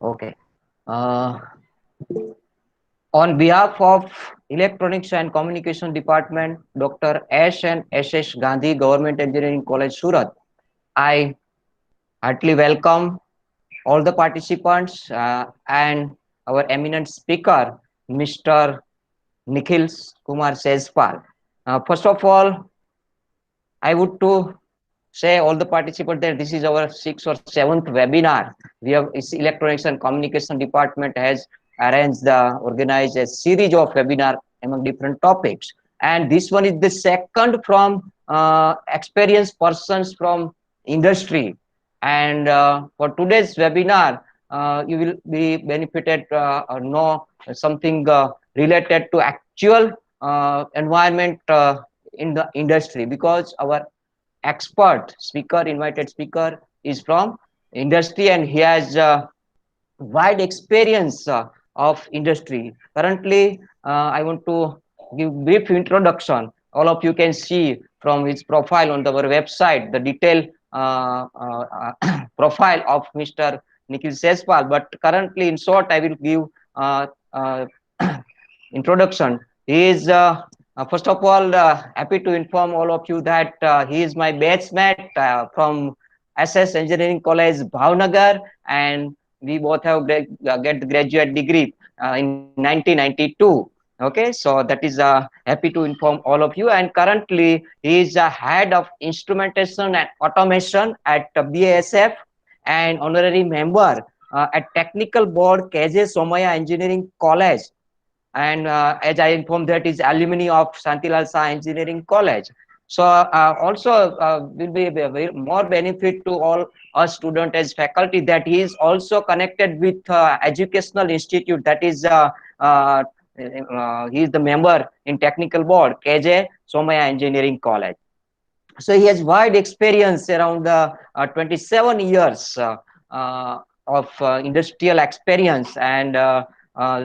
Okay. Uh, on behalf of Electronics and Communication Department, Dr. S. and S.S. Gandhi Government Engineering College, Surat, I heartily welcome all the participants and our eminent speaker, Mr. Nikhil Kumar Sejpal. First of all, I would to say all the participants that this is our sixth or seventh webinar. We have Electronics and Communication Department has arranged organized a series of webinar among different topics, and this one is the second from experienced persons from industry. And for today's webinar, you will be benefited or know something related to actual environment in the industry, because our expert speaker, invited speaker, is from industry and he has wide experience of industry. Currently, I want to give brief introduction. All of you can see from his profile on our website the detailed profile of Mr. Nikhil Sejpal. But currently, in short, I will give uh, uh, introduction. He is first of all happy to inform all of you that he is my batchmate from SS Engineering College, Bhavnagar, and we both have get the graduate degree in 1992. Okay, so that is happy to inform all of you. And currently, he is a head of instrumentation and automation at BASF and honorary member at Technical Board KJ Somaya Engineering College, and as I informed, that is alumni of Shantilal Shah Engineering College. So also will be more benefit to all us student as faculty that he is also connected with educational institute, that is he is the member in technical board KJ Somaya Engineering College. So he has wide experience around 27 years of industrial experience, and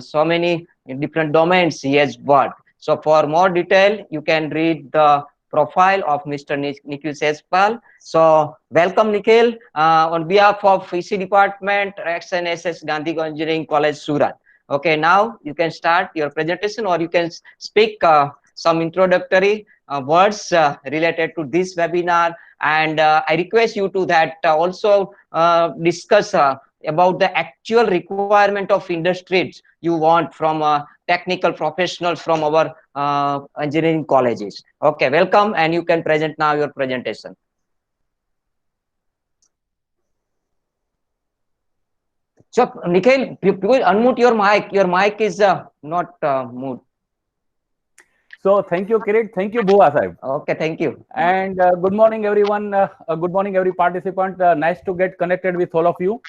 so many different domains he has worked. So for more detail, you can read the profile of Mr. Nikhil Sejpal. So welcome, Nikhil, on behalf of EC Department, XNSS Gandhi Engineering College, Surat. Okay, now you can start your presentation, or you can speak some introductory words related to this webinar. And I request you to that also discuss about the actual requirement of industries you want from technical professionals from our engineering colleges. Okay, welcome, and you can present now your presentation. So, Nikhil, you unmute your mic. Your mic is not moved. So thank you, Kirit. Thank you, Bhuva Sahib. Okay, thank you. And good morning, everyone. Good morning, every participant. Nice to get connected with all of you.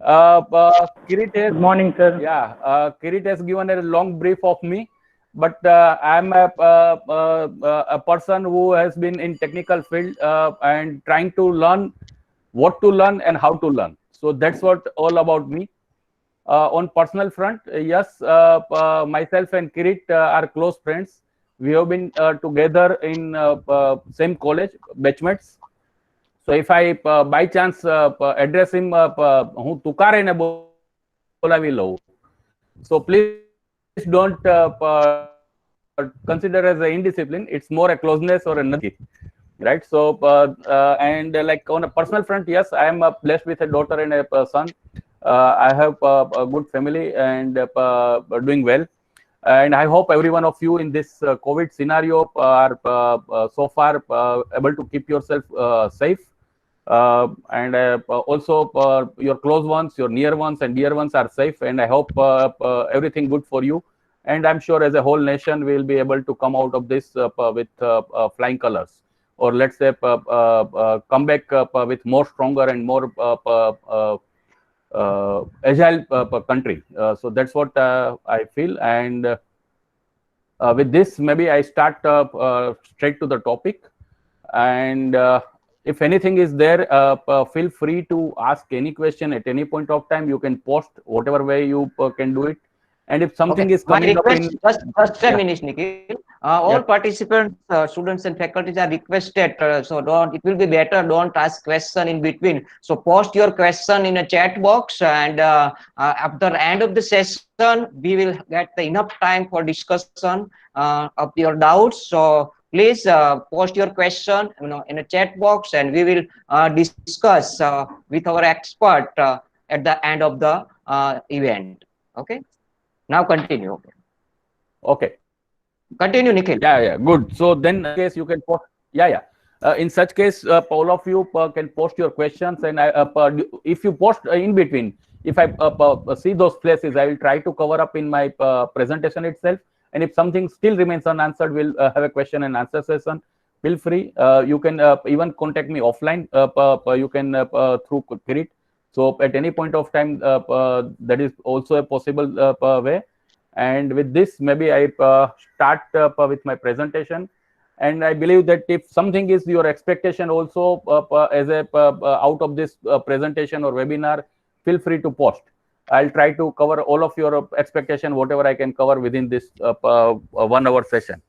Kirit has, Good morning, sir. yeah, Kirit has given a long brief of me, but I'm a person who has been in technical field and trying to learn what to learn and how to learn. So that's what all about me. On personal front, yes, myself and Kirit are close friends. We have been together in same college, batchmates. So if I by chance address him, હું તુકારે ને બોલાવી લઉં. So please don't consider as an indiscipline. It's more a closeness or a nadi, right? So and like on a personal front, yes, I am blessed with a daughter and a son. I have a good family and doing well. And I hope every one of you in this COVID scenario are so far able to keep yourself safe. And also your close ones, your near ones and dear ones are safe. And I hope everything good for you. And I'm sure as a whole nation, we will be able to come out of this with flying colors. Or let's say come back with more stronger and more agile country. So that's what I feel. And with this, maybe I start straight to the topic. And if anything is there, feel free to ask any question at any point of time. You can post whatever way you can do it. And if something is coming up in just 10 minutes, Nikhil. All Yes. participants, students and faculties are requested. So don't. It will be better. Don't ask question in between. So post your question in a chat box, and after the end of the session, we will get the enough time for discussion of your doubts. So please post your question, in a chat box, and we will discuss with our expert at the end of the event. Okay. Now continue. Okay. Okay. Continue, Nikhil. Yeah. Good. So then, case you can post. Yeah. In such case, all of you can post your questions, and if you post in between, if I see those places, I will try to cover up in my presentation itself. And if something still remains unanswered, we'll have a question and answer session. Feel free. You can even contact me offline. You can through Kirit. So at any point of time, that is also a possible way. And with this, maybe I start with my presentation. And I believe that if something is your expectation also as a out of this presentation or webinar, feel free to post. I'll try to cover all of your expectation, whatever I can cover within this 1 hour session.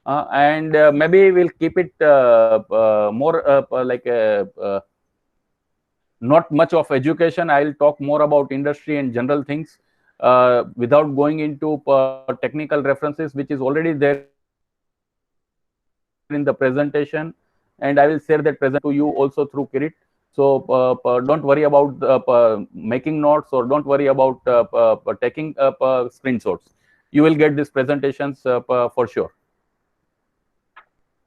And maybe we'll keep it more like not much of education. I'll talk more about industry and general things without going into technical references, which is already there in the presentation. And I will share that presentation to you also through Kirit. So don't worry about making notes, or don't worry about taking screenshots. You will get these presentations for sure.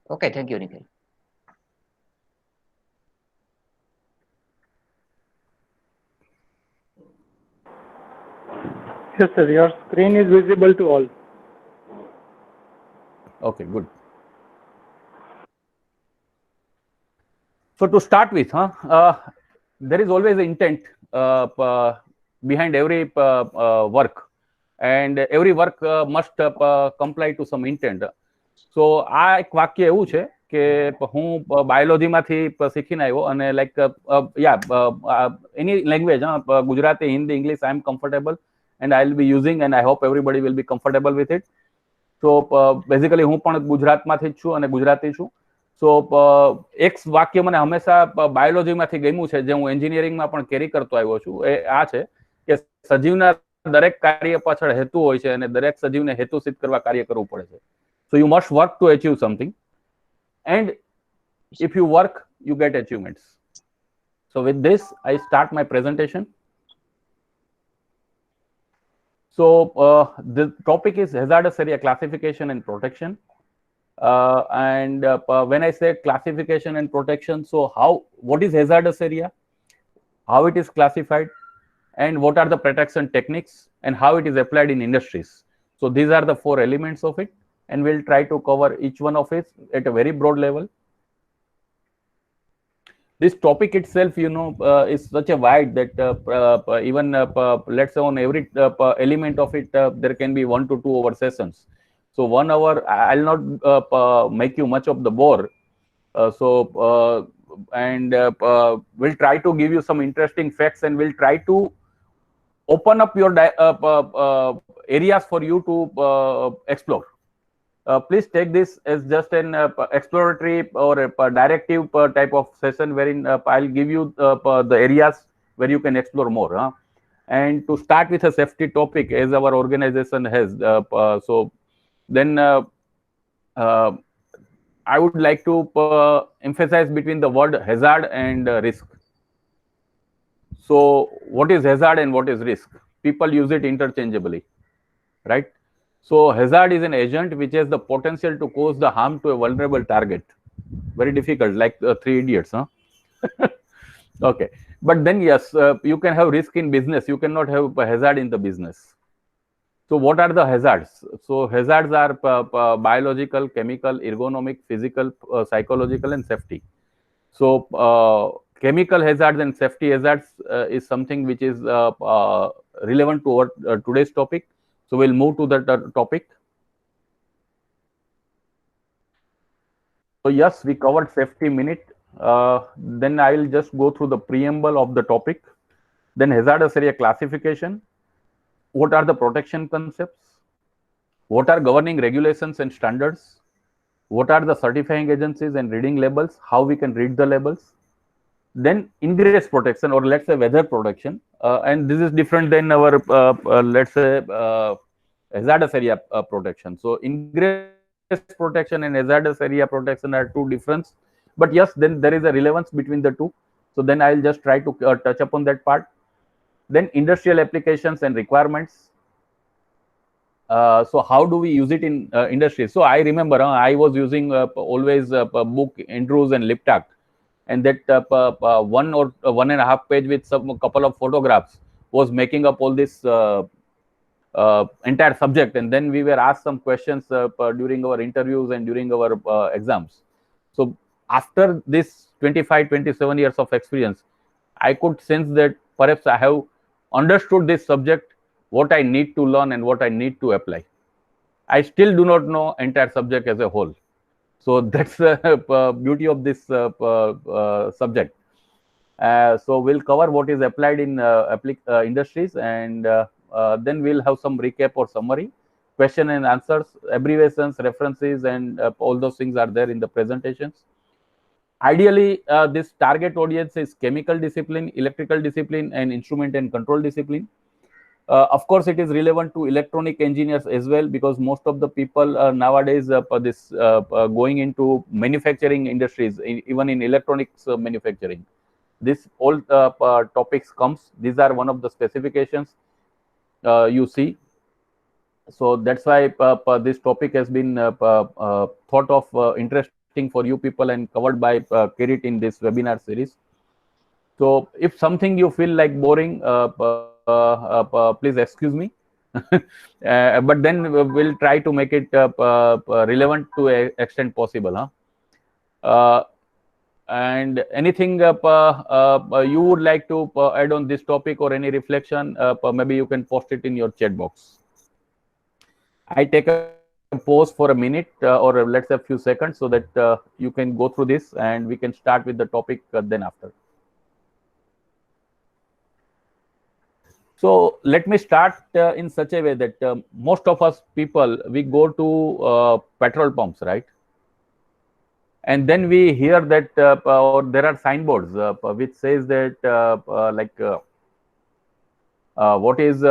Okay, thank you, Nikhil. Yes, sir. Your screen is visible to all. Okay, good. So to start with, there is always an intent behind every work, and every work must comply to some intent. So આ એક વાક્ય એવું છે કે હું બાયોલોજીમાંથી શીખીને આવ્યો, અને like any language Gujarati, Hindi, English, I am comfortable and I'll be using, and I hope everybody will be comfortable with it. So basically હું પણ ગુજરાતમાંથી જ છું અને ગુજરાતી છું. સો એક વાક્ય મને હંમેશા બાયોલોજીમાંથી ગમ્યું છે, જે હું એન્જિનિયરિંગમાં પણ કેરી કરતો આવ્યો છું. એ આ છે કે સજીવના દરેક કાર્ય પાછળ હેતુ હોય છે, અને દરેક સજીવને હેતુ સિદ્ધ કરવા કાર્ય કરવું પડે છે. So you must work to achieve something, and if you work, you get achievements. So with this, I start my presentation. So the topic is hazardous area classification and protection. And when I say classification and protection, so what is hazardous area, how it is classified, and what are the protection techniques, and how it is applied in industries. So these are the 4 elements of it, and we'll try to cover each one of it at a very broad level. This topic itself, is such a wide that even let's say on every element of it, there can be 1 to 2 hour sessions. So 1 hour, I'll not make you much of the bore. And we'll try to give you some interesting facts, and we'll try to open up your areas for you to explore. Please take this as just an exploratory or a directive type of session, wherein I'll give you the areas where you can explore more. And to start with a safety topic, as our organization has, so then I would like to emphasize between the word hazard and risk. So what is hazard and what is risk? People use it interchangeably, right? So hazard is an agent which has the potential to cause the harm to a vulnerable target. Very difficult, like 3 Idiots, huh? Okay, but then yes, you can have risk in business. You cannot have hazard in the business. So what are the hazards? So hazards are biological, chemical, ergonomic, physical, psychological, and safety. So chemical hazards and safety hazards is something which is relevant to our today's topic. So we'll move to that topic. So yes, we covered safety minute. Then I will just go through the preamble of the topic. Then hazardous area classification. What are the protection concepts? What are governing regulations and standards? What are the certifying agencies and reading labels? How we can read the labels? Then ingress protection, or let's say weather protection, and this is different than our let's say hazardous area protection. So ingress protection and hazardous area protection are two different, but yes, then there is a relevance between the two. So then I'll just try to touch upon that part. Then industrial applications and requirements. So how do we use it in industry? So I remember I was using always book Andrews and Liptak, and that 1.5 page with some couple of photographs was making up all this entire subject. And then we were asked some questions during our interviews and during our exams. So after this 25-27 years of experience, I could sense that perhaps I have understood this subject, what I need to learn and what I need to apply. I still do not know entire subject as a whole. So that's the beauty of this subject. So we'll cover what is applied in industries, and then we'll have some recap or summary, question and answers, abbreviations, references, and all those things are there in the presentations. Ideally, this target audience is chemical discipline, electrical discipline, and instrument and control discipline. Of course, it is relevant to electronic engineers as well, because most of the people nowadays going into manufacturing industries, even in electronics manufacturing. This all topics comes. These are one of the specifications you see. So that's why this topic has been thought of interesting for you people and covered by Kirit in this webinar series. So if something you feel like boring, please excuse me. But then we'll try to make it relevant to an extent possible. And anything you would like to add on this topic, or any reflection, maybe you can post it in your chat box. I take a pause for a minute or let's say a few seconds, so that you can go through this and we can start with the topic then after. So let me start in such a way that most of us people, we go to petrol pumps, right? And then we hear that or there are signboards which says that what is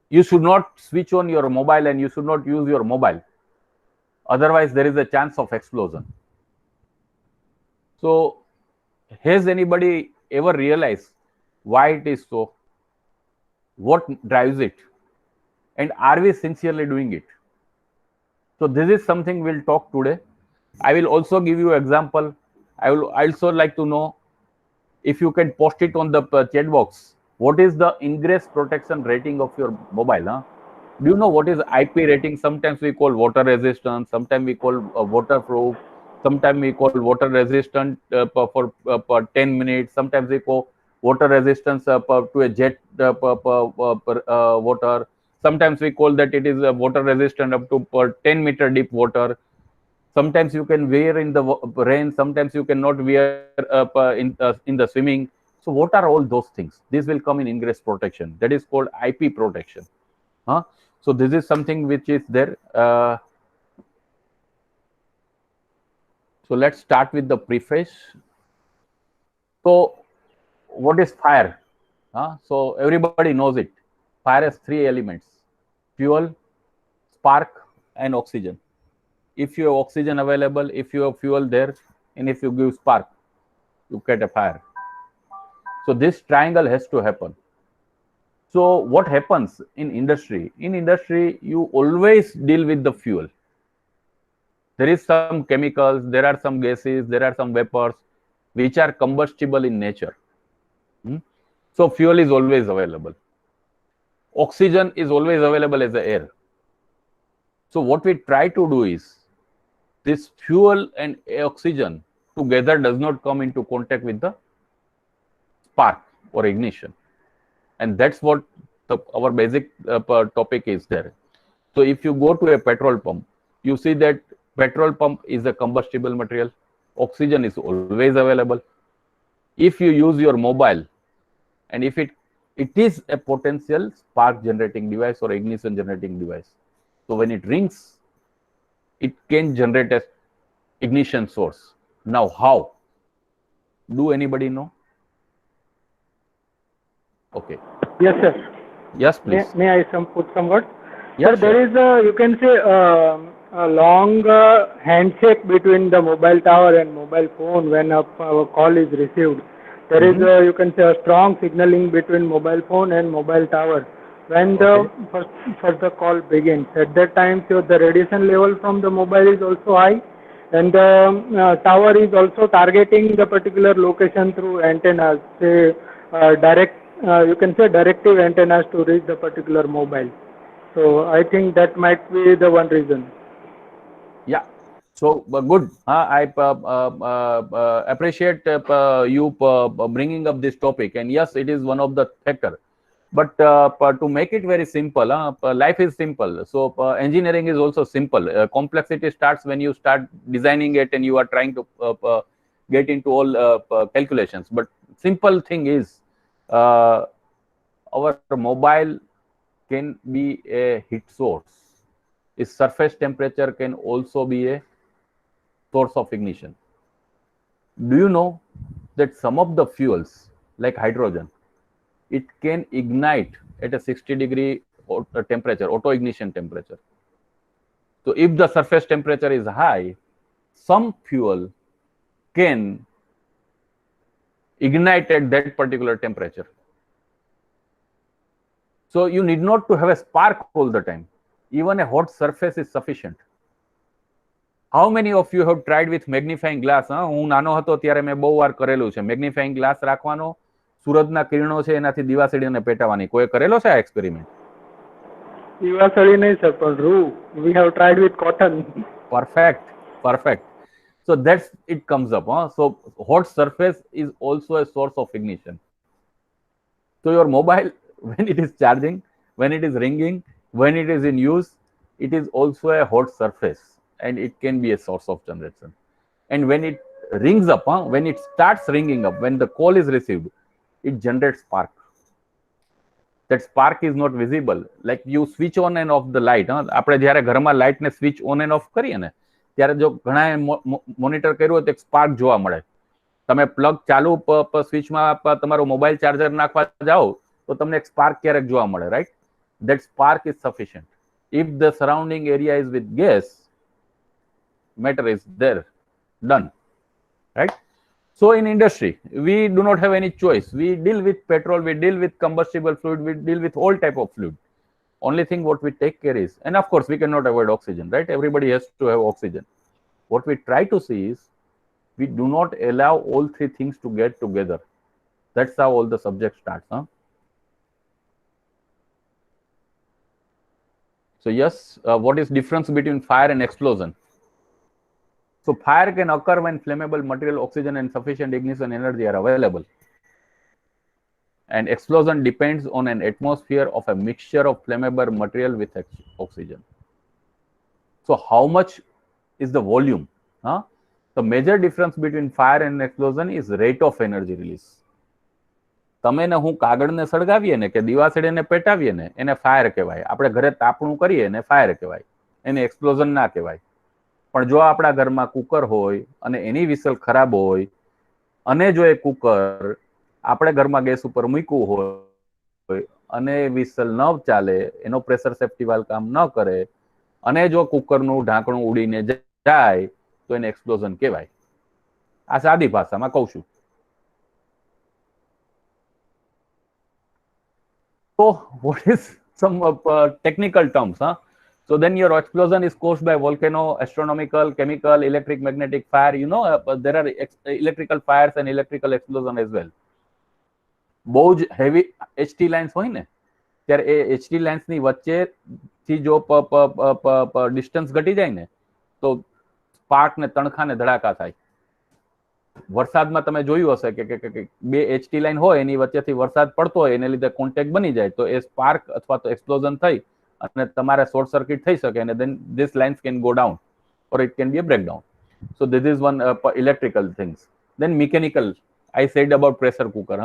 you should not switch on your mobile and you should not use your mobile, otherwise there is a chance of explosion. So has anybody ever realized why it is so? What drives it? And are we sincerely doing it? So this is something we'll talk today. I will also give you example. I will also like to know if you can post it on the chat box. What is the ingress protection rating of your mobile? Do you know what is IP rating? Sometimes we call water resistant, sometimes we call waterproof, sometimes we call water resistant for 10 minutes, sometimes we call water resistance to a jet water. Sometimes we call that it is water resistant up to 10-meter deep water. Sometimes you can wear in the rain, sometimes you cannot wear in the swimming. So what are all those things? This will come in ingress protection. That is called IP protection. So this is something which is there. So let's start with the preface. So what is fire? So everybody knows it. Fire has 3 elements: fuel, spark, and oxygen. If you have oxygen available, if you have fuel there, and if you give spark, you get a fire. So this triangle has to happen. So what happens in industry? In industry, you always deal with the fuel. There is some chemicals, there are some gases, there are some vapors which are combustible in nature. So fuel is always available. Oxygen is always available as the air. So what we try to do is, this fuel and oxygen together does not come into contact with the spark or ignition. And that's what our basic topic is there. So if you go to a petrol pump, you see that petrol pump is a combustible material. Oxygen is always available. If you use your mobile, and if it it is a potential spark generating device or ignition generating device. So when it rings, it can generate a ignition source. Now how? Do anybody know? Okay. Yes, sir. Yes, please. May I put some words? Yeah, Sir, there is a, you can say, a long handshake between the mobile tower and mobile phone when a call is received. There is a, you can say, a strong signaling between mobile phone and mobile tower when the first the call begins. At that time, so the radiation level from the mobile is also high, and the tower is also targeting the particular location through antennas, say direct, you can say directive antennas to reach the particular mobile. So I think that might be the one reason. Yeah. So good. I appreciate you bringing up this topic. And yes, it is one of the factor. But to make it very simple, life is simple. So engineering is also simple. Complexity starts when you start designing it and you are trying to get into all calculations. But simple thing is our mobile can be a heat source. Its surface temperature can also be a source of ignition. Do you know that some of the fuels like hydrogen, it can ignite at a 60-degree temperature, auto ignition temperature. So if the surface temperature is high, some fuel can ignite at that particular temperature. So you need not to have a spark all the time. Even a hot surface is sufficient. How many of you have tried with magnifying glass? હું નાનો હતો ત્યારે મેં બહુ વાર કરેલું છે. Magnifying glass રાખવાનો, સૂરજના કિરણો છે એનાથી દીવાસળીને પેટાવાની. કોઈ કરેલો છે આ એક્સપેરિમેન્ટ? દીવાસળી નહીં સર, પણ રૂ. We have tried with cotton. Perfect. So that's it comes up. So hot surface is also a source of ignition. So your mobile, when it is charging, when it is ringing, when it is in use, it is also a hot surface and it can be a source of generation. And when it rings up, when it starts ringing up, when the call is received, it generates spark. That spark is not visible. Like you switch on and off the light. આપણે જ્યારે ઘરમાં light ને switch on end of કરીએ ને ત્યારે જો ઘણા monitor કર્યું હોય તો એક સ્પાર્ક જોવા મળે. તમે પ્લગ ચાલુ સ્વિચમાં તમારું મોબાઈલ ચાર્જર નાખવા જાઓ તો તમને એક સ્પાર્ક ક્યારેક જોવા મળે, right? That spark is sufficient. If the surrounding area is with gas, matter is there, done, right? So in industry, we do not have any choice. We deal with petrol, we deal with combustible fluid, we deal with all type of fluid. Only thing what we take care is, and of course we cannot avoid oxygen, right? Everybody has to have oxygen. What we try to see is, we do not allow all three things to get together. That's how all the subject starts. So yes, what is difference between fire and explosion? So fire can occur when flammable material, oxygen and sufficient ignition energy are available. And explosion depends on an atmosphere of a mixture of flammable material with oxygen. So how much is the volume? The major difference between fire and explosion is rate of energy release. તમે ને હું કાગળને સળગાવીએ ને કે દીવાસળીને પેટાવીએ ને એને fire કહેવાય. આપણે ઘરે તાપણું કરીએ ને ફાયર કહેવાય, એને એક્સપ્લોઝન ના કહેવાય. પણ જો આપણા ઘરમાં કુકર હોય અને એની વિસલ ખરાબ હોય અને જો એ કુકર આપણે ઘરમાં ગેસ ઉપર મૂક્યું હોય અને વિસલ ન ચાલે, એનો પ્રેશર સેફ્ટી વાલ્વ કામ ન કરે અને જો કુકરનું ઢાંકણું ઉડીને જાય તો એને એક્સપ્લોઝન કહેવાય. આ સાદી ભાષામાં કહું છું. So what is some technical terms? So then your explosion is caused by volcano, astronomical, chemical, electric, magnetic fire. You know, there are electrical fires and electrical explosion as well. બહુ જ heavy HT lines હોય ને ત્યારે એ HT લાઇન્સની વચ્ચેથી જો distance ઘટી જાય ને તો સ્પાર્ક ને તણખા ને ધડાકા થાય. વરસાદમાં તમે જોયું હશે કે બે HT લાઇન હોય એની વચ્ચેથી વરસાદ પડતો હોય એને લીધે કોન્ટેક્ટ બની જાય તો એ સ્પાર્ક અથવા તો એક્સપ્લોઝન થઈ અને તમારે શોર્ટ સર્કિટ થઈ શકે અને then this lines can go down or it can be a breakdown. So this is one electrical things. Then mechanical, I said about pressure cooker.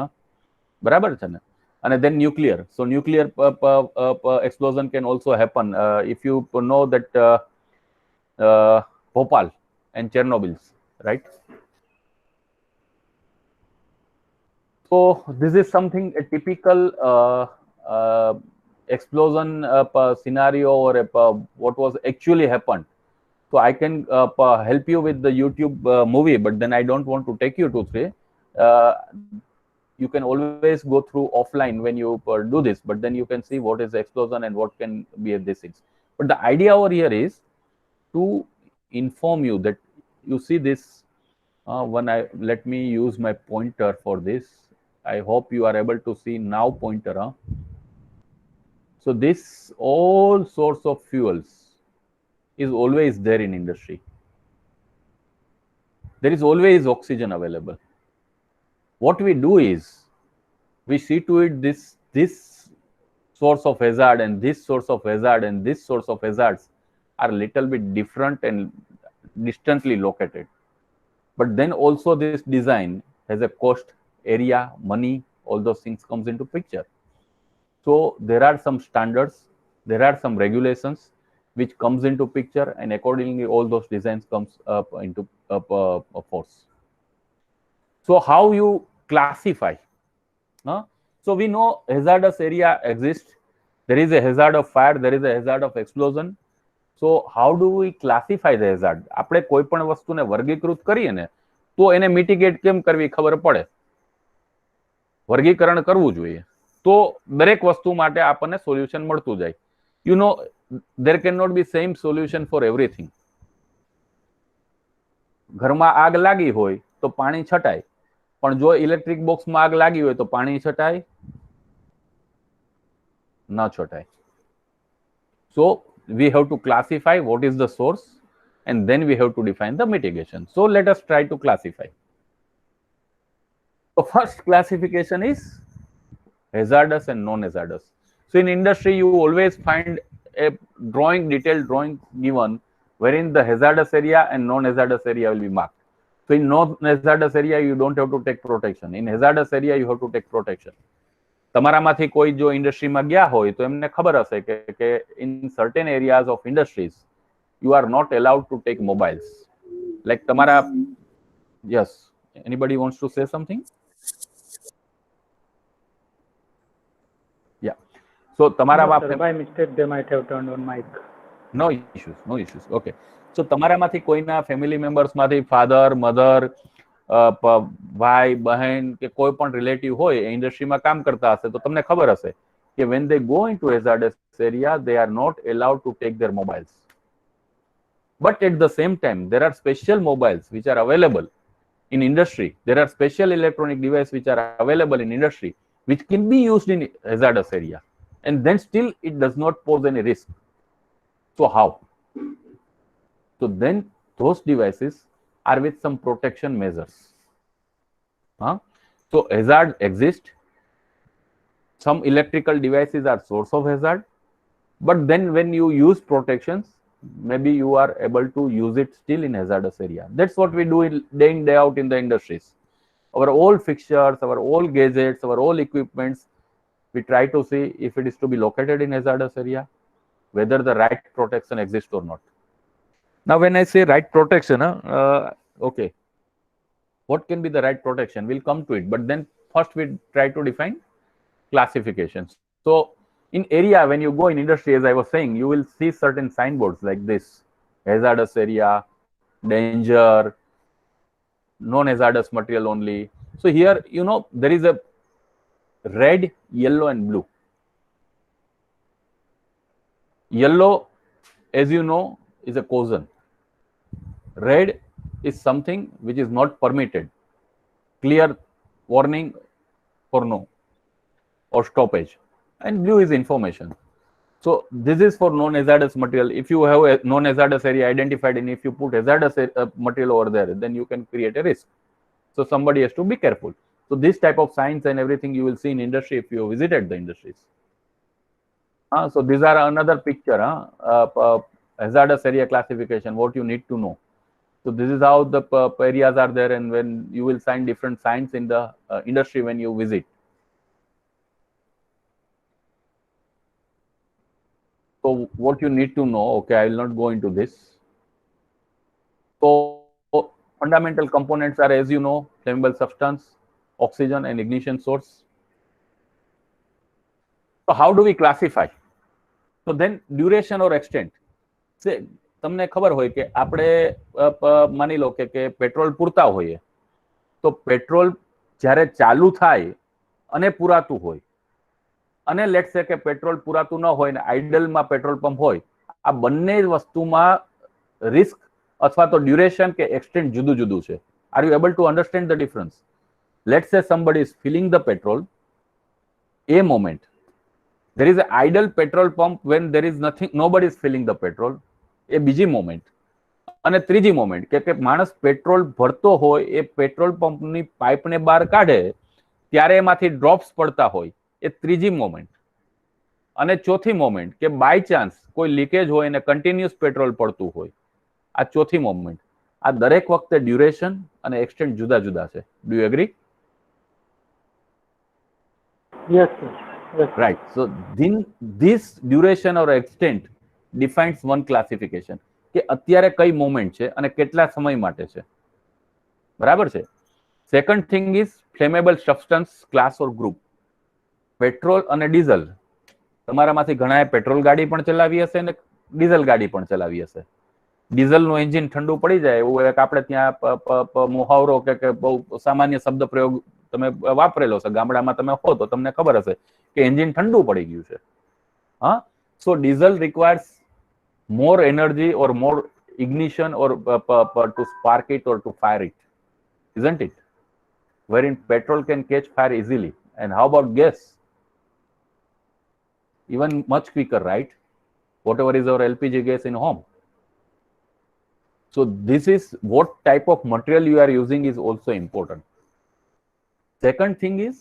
બરાબર છે ને? and then nuclear. So nuclear explosion can also happen. If you know that Bhopal and Chernobyl's, right? So this is something, a typical explosion scenario, or what was actually happened. So I can help you with the YouTube movie, but then I don't want to take you to through. You can always go through offline when you do this, but then you can see what is the explosion and what can be these things. But the idea over here is to inform you that you see this. Let me use my pointer for this. I hope you are able to see now pointer. So this all sorts of fuels is always there in industry. There is always oxygen available. What we do is we see to it this source of hazard and this source of hazard and this source of hazards are little bit different and distantly located. But then also this design has a cost, area, money, all those things comes into picture. So there are some standards, there are some regulations which comes into picture, and accordingly all those designs comes up into force. So how you classify? So we know hazardous area exists. There is a hazard of fire, there is a hazard of explosion. So how do we classify the hazard? આપણે કોઈ પણ વસ્તુને વર્ગીકૃત કરીએ ને તો એને મિટિગેટ કેમ કરવી ખબર પડે. વર્ગીકરણ કરવું જોઈએ તો દરેક વસ્તુ માટે આપણને સોલ્યુશન મળતું જાય. You know, there cannot be same solution for everything. ઘરમાં આગ લાગી હોય તો પાણી છટાય, પણ જો ઇલેક્ટ્રિક બોક્સમાં આગ લાગી હોય તો પાણી છટાય ન છટાય. So we have to classify what is the source, and then we have to define the mitigation. So let us try to classify. So first classification is hazardous and non-hazardous. So in industry you always find a drawing, detailed drawing given wherein the hazardous area and non-hazardous area will be marked. So in non-hazardous area you don't have to take protection. In hazardous area you have to take protection. તમારામાંથી કોઈ જો ઇન્ડસ્ટ્રીમાં ગયા હોય તો એમને ખબર હશે કે in certain areas of industries you are not allowed to take mobiles. Like તમારા, yes, anybody wants to say something? Yeah. So તમારામાં by mistake they might have turned on mic. No issues. Okay. So તમારામાંથી કોઈના family મેમ્બર્સમાંથી father, mother, ભાઈ, બહેન કે કોઈ પણ relative હોય એ ઇન્ડસ્ટ્રીમાં કામ કરતા હશે તો તમને ખબર હશે કે when they go into hazardous area they are not allowed to take their mobiles. But at the same time there are special mobiles which are available in industry. There are special electronic devices which are available in industry which can be used in hazardous area, and then still it does not pose any risk. So how? So then those devices are with some protection measures. So hazard exists. Some electrical devices are source of hazard, but then when you use protections, maybe you are able to use it still in hazardous area. That's what we do day in day out in the industries. Our all fixtures, our all gadgets, our all equipments, we try to see if it is to be located in hazardous area, whether the right protection exists or not. Now when I say right protection, okay, what can be the right protection? We'll come to it, but then first we try to define classifications. So in area, when you go in industry, as I was saying, you will see certain signboards like this: hazardous area, danger, non-hazardous material only. So here, you know, there is a red, yellow and blue. Yellow, as you know, is a caution. Red is something which is not permitted. Clear warning for no or stoppage. And blue is information. So this is for non-hazardous material. If you have a non-hazardous area identified and if you put hazardous material over there, then you can create a risk. So somebody has to be careful. So this type of signs and everything you will see in industry if you visited the industries. So these are another picture, hazardous area classification, what you need to know. So this is how the areas are there, and when you will find different signs in the industry when you visit. So what you need to know, okay, I will not go into this. So fundamental components are, as you know, flammable substance, oxygen, and ignition source. So how do we classify? So then duration or extent. Say, તમને ખબર હોય કે આપણે માની લો કે petrol પૂરતા હોઈએ તો પેટ્રોલ જ્યારે ચાલુ થાય અને પૂરાતું હોય અને લેટ્સ સે કે પેટ્રોલ પૂરાતું ન હોય ને આઇડલમાં પેટ્રોલ પંપ હોય, આ બંને વસ્તુમાં રિસ્ક અથવા તો ડ્યુરેશન કે એક્સટેન્ટ જુદું જુદું છે. Are you able to understand the difference? Let's સે somebody is filling the petrol, a moment there is an idle petrol pump when there is nothing, nobody is filling the petrol, એ બીજી moment. અને ત્રીજી moment કે માણસ petrol ભરતો હોય, એ petrol પંપની પાઇપને બહાર કાઢે ત્યારે એમાંથી ડ્રોપ્સ પડતા હોય, એ ત્રીજી મોમેન્ટ. અને ચોથી મોમેન્ટ કે બાય ચાન્સ કોઈ લીકેજ હોય અને કન્ટિન્યુઅસ પેટ્રોલ પડતું હોય, આ ચોથી મોમેન્ટ. આ દરેક વખતે ડ્યુરેશન અને એક્સટેન્ટ જુદા જુદા છે. Do you agree? Yes, sir. Yes. Right. So this duration or extent defines one classification કે અત્યારે કઈ મોમેન્ટ છે અને કેટલા સમય માટે છે. બરાબર છે. Second thing is flammable substance class or group. Petrol અને ડીઝલ, તમારામાંથી ઘણાએ પેટ્રોલ ગાડી પણ ચલાવી હશે અને ડીઝલ ગાડી પણ ચલાવી હશે. ડીઝલનું એન્જિન ઠંડુ પડી જાય એવું એક આપણે ત્યાં મુહાવરો કે બહુ સામાન્ય શબ્દ પ્રયોગ તમે વાપરેલો છે. ગામડામાં તમે હો તો તમને ખબર હશે કે એન્જિન ઠંડુ પડી ગયું છે. હા, so diesel requires more energy or more ignition or to spark it or to fire it, isn't it? Wherein petrol can catch fire easily. And how about gas? Even much quicker, right? Whatever is our LPG gas in home. So this is what type of material you are using is also important. Second thing is,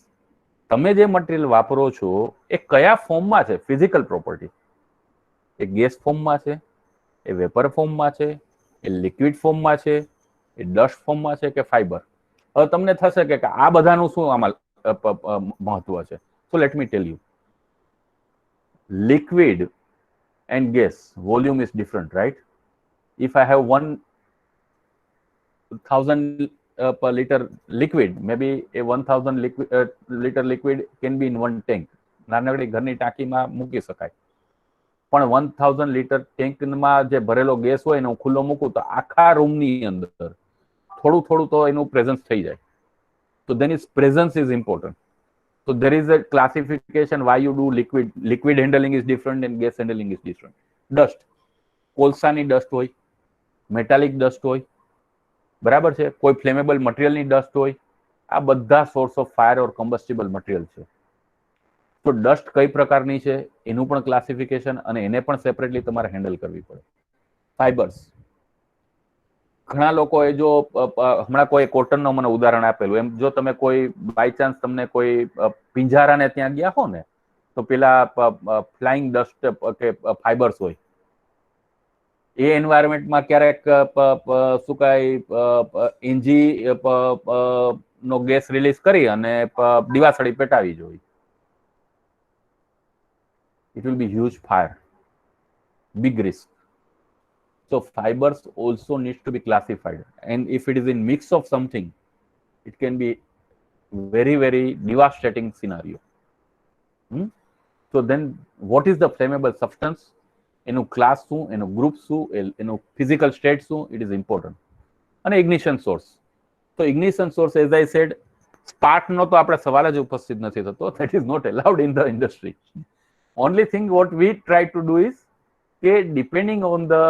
તમે જે material વાપરો છો એ કયા ફોર્મમાં છે? Physical property. એ gas ફોર્મમાં છે, એ vapour ફોર્મમાં છે, એ લિક્વિડ ફોર્મમાં છે, એ ડસ્ટ ફોર્મમાં છે કે ફાઈબર? હવે તમને થશે કે આ બધાનું શું આમાં મહત્વ છે? So let me tell you. Liquid and gas volume is different, right? If I have 1000 per liter liquid, maybe a 1000 liter liquid can be in one tank. નાનકડી ઘરની ટાંકીમાં મૂકી શકાય. પણ 1000 લીટર ટેન્કમાં જે ભરેલો ગેસ હોય એને હું ખુલ્લો મૂકું તો આખા રૂમની અંદર થોડું થોડું તો એનું પ્રેઝન્સ થઈ જાય. તો then its presence is important. So there is a classification why you do liquid handling is different and gas handling is different. Dust, કોલસાની ડસ્ટ હોય, મેટાલિક ડસ્ટ હોય, બરાબર છે, કોઈ ફ્લેમેબલ મટીરિયલની ડસ્ટ હોય, આ બધા source of fire or combustible material છે. તો ડસ્ટ કઈ પ્રકારની છે એનું પણ ક્લાસિફિકેશન અને એને પણ સેપરેટલી તમારે હેન્ડલ કરવી પડે. ફાઈબર્સ, ઘણા લોકોએ જો હમણાં કોઈ કોટનનો મને ઉદાહરણ આપેલું, એમ જો તમે કોઈ બાય ચાન્સ તમને કોઈ પિંજારાને ત્યાં ગયા હો ને તો પેલા ફ્લાઇંગ ડસ્ટ કે ફાઈબર્સ હોય, એ એન્વાયરમેન્ટમાં ક્યારેક શું કાંઈ એનજી નો ગેસ રિલીઝ કરી અને દિવાસળી પેટાવી જોઈ. It will be huge fire, big risk. So fibers also needs to be classified, and if it is in mix of something, it can be very very devastating scenario. So then what is the flammable substance? એનું class શું, એનું group શું, એનું physical state શું, it is important. અને ignition source, તો ignition source as I said, સ્પાર્કનો તો આપણે સવાલ જ ઉપસ્થિત નથી થતો. That is not allowed in the industry. Only thing what we try to do is કે depending on the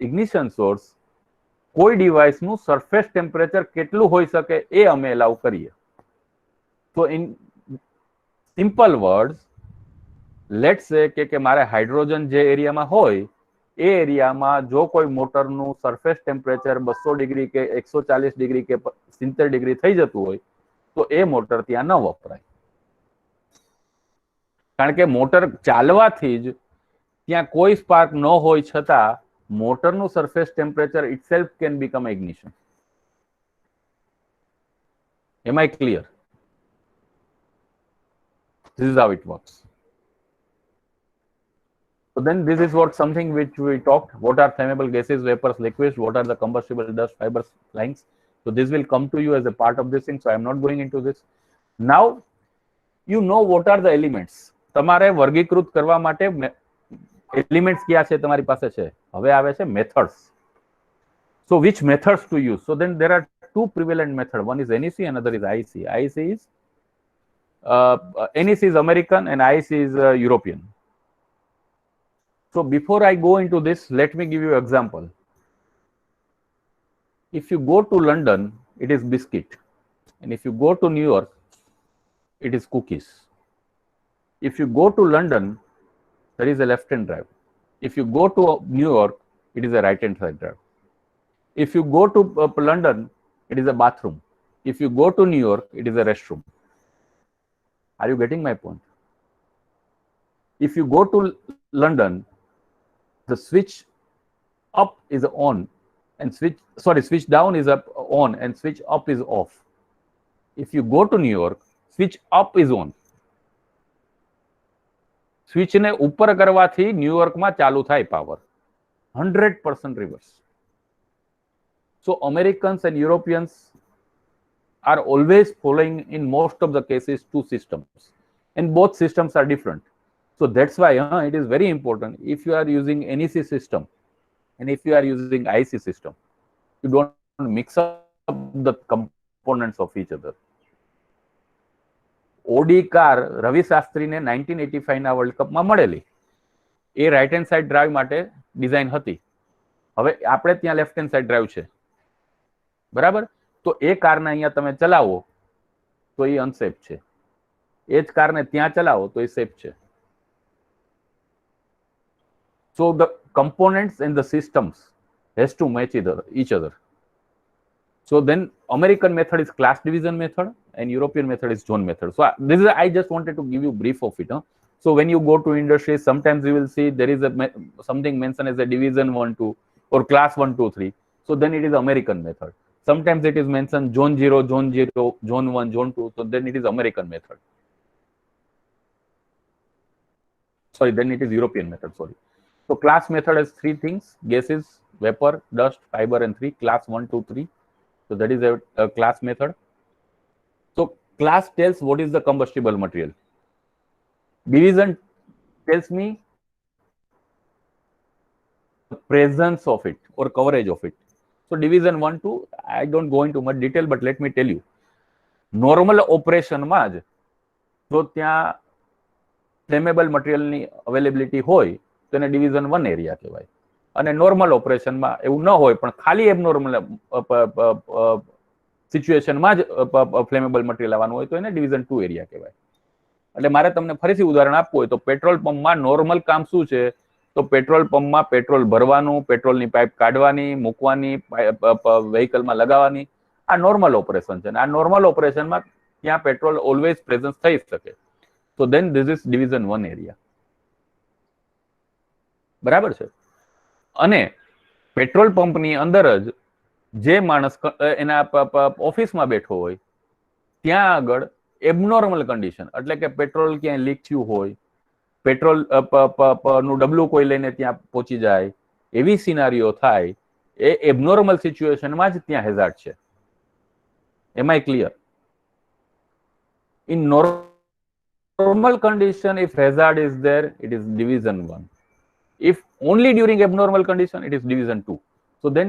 ignition source, કોઈ ડિવાઇસનું સરફેસ ટેમ્પરેચર કેટલું હોઈ શકે એ અમે એલાઉ કરીએ. તો in simple words, let's say કે મારે હાઇડ્રોજન જે એરિયામાં હોય એ એરિયામાં જો કોઈ મોટરનું સરફેસ ટેમ્પરેચર 200 ડિગ્રી કે 140 ડિગ્રી કે 70 ડિગ્રી થઈ જતું હોય તો એ મોટર ત્યાં ન વપરાય. કારણ કે મોટર ચાલવાથી જ ત્યાં કોઈ સ્પાર્ક ન હોય છતાં મોટરનું surface temperature itself can become ignition. Am I clear? This is how it works. So then this is what something which we talked. What are flammable gases, vapors, liquids? What are the combustible dust, fibers, lines? So this will come to you as a part of this thing. So I'm not going into this. Now you know what are the elements. તમારે વર્ગીકૃત કરવા માટે elements કયા છે તમારી પાસે છે. હવે આવે છે methods. So which methods to use? So then there are two prevalent methods. One is NEC, another is IEC. IEC is NEC is American and IEC is European. So before I go into this, let me give you an example. If you go to London, it is biscuit, and if you go to New York, it is cookies. If you go to London, there is a left-hand drive. If you go to New York, it is a right-hand side drive. If you go to London, it is a bathroom. If you go to New York, it is a restroom. Are you getting my point? If you go to London, the switch up is on and switch down is up on and switch up is off. If you go to New York, switch up is on. Switch ને ઉપર કરવાથી ન્યુયોર્કમાં ચાલુ થાય power. 100% reverse. So Americans and Europeans are always following in most of the cases two systems, and both systems are different. So that's why it is very important. If you are using NEC system and if you are using IC system, you don't mix up the components of each other. Audi car Ravi શાસ્ત્રીને 1985 world કપમાં મળેલી. એ right hand side drive માટે design હતી. હવે આપણે ત્યાં left hand side drive છે, બરાબર? તો એ કારને અહીંયા તમે ચલાવો તો એ અનસેફ છે. એ જ કારને ત્યાં ચલાવો તો એ સેફ છે. So the components and the systems has to match each other. So then American method is class division method and European method is zone method. So this is, I just wanted to give you brief of it. So when you go to industry, sometimes you will see there is something mentioned as a division 1, 2 or class 1, 2, 3. So then it is American method. Sometimes it is mentioned zone 0, zone 1, zone 2. So then it is American method. Sorry, then it is European method. Sorry. So class method has three things: gases, vapor, dust, fiber, and 3. Class 1, 2, 3. So that is a class method. So class tells what is the combustible material. Division tells me the presence of it or coverage of it. So division 1, 2, I don't go into much detail, but let me tell you. Normal operation માં જ જો ત્યાં flammable material ની availability હોય તો એને division 1 area કહેવાય. અને નોર્મલ ઓપરેશનમાં એવું ન હોય પણ ખાલી એબનોર્મલ સિચ્યુએશનમાં જ ફ્લેમેબલ મટીરિયલ આવવાનું હોય તો એને ડિવિઝન 2 એરિયા કહેવાય. એટલે મારે તમને ફરીથી ઉદાહરણ આપવું હોય તો પેટ્રોલ પંપમાં નોર્મલ કામ શું છે? તો પેટ્રોલ પંપમાં પેટ્રોલ ભરવાનું, પેટ્રોલની પાઇપ કાઢવાની, મૂકવાની, વેહિકલમાં લગાવવાની, આ નોર્મલ ઓપરેશન છે. આ નોર્મલ ઓપરેશનમાં ત્યાં પેટ્રોલ ઓલવેઝ પ્રેઝન્સ થઈ શકે. તો દેન ધીસ ઇઝ ડિવિઝન 1 એરિયા. બરાબર છે? અને પેટ્રોલ પંપની અંદર જ જે માણસ એના ઓફિસમાં બેઠો હોય ત્યાં આગળ એબનોર્મલ કન્ડિશન, એટલે કે પેટ્રોલ ક્યાંય લીક થયું હોય, પેટ્રોલ નું ડબલું કોઈ લઈને ત્યાં પહોંચી જાય, એવી સિનારીઓ થાય, એ એબનોર્મલ સિચ્યુએશનમાં જ ત્યાં હેઝાર્ડ છે. Am I clear? In normal condition, if hazard is there, it is division 1. If only during abnormal condition, it is division 2. So then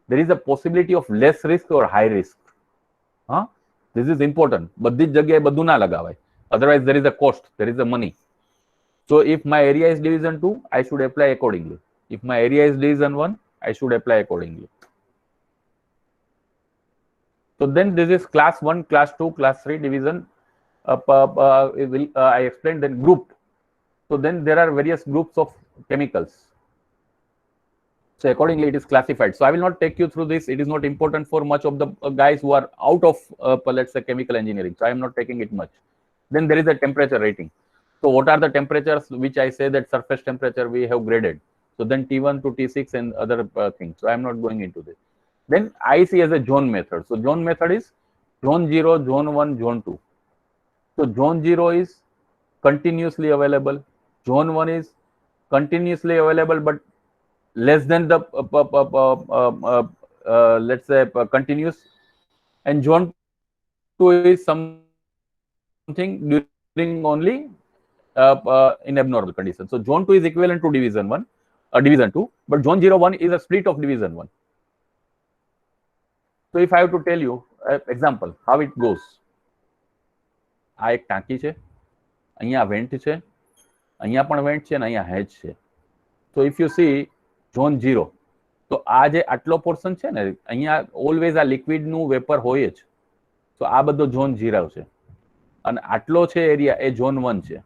there is a possibility of less risk or high risk. This is important. બધી જ જગ્યાએ બધું ના લગાવાય. Otherwise there is a cost, there is a money. So if my area is division 2, I should apply accordingly. If my area is division 1, I should apply accordingly. So then this is class 1, class 2, class 3 division. I explained then group. So then there are various groups of chemicals. So accordingly it is classified. So I will not take you through this. It is not important for much of the guys who are out of let's say chemical engineering. So I am not taking it much. Then there is a temperature rating. So what are the temperatures which I say that surface temperature we have graded? So then T1 to T6 and other things. So I am not going into this. Then IC as a zone method. So zone method is zone 0, zone 1, zone 2. So zone 0 is continuously available. Zone 1 is continuously available but less than the let's say continuous, and zone 2 is something during only in abnormal condition. So zone 2 is equivalent to division 1, division 2, but zone 0 1 is a split of division 1. So if I have to tell you example how it goes, આ એક ટાંકી છે, અહીંયા vent છે, અહીંયા પણ vent છે અને અહીંયા હેજ છે. So if you see zone 0, તો આ જે આટલો પોર્શન છે ને, અહીંયા ઓલવેઝ આ લિક્વિડ નું વેપર હોય જ. તો આ બધો ઝોન 0 છે અને આટલો છે એરિયા એ ઝોન 1 છે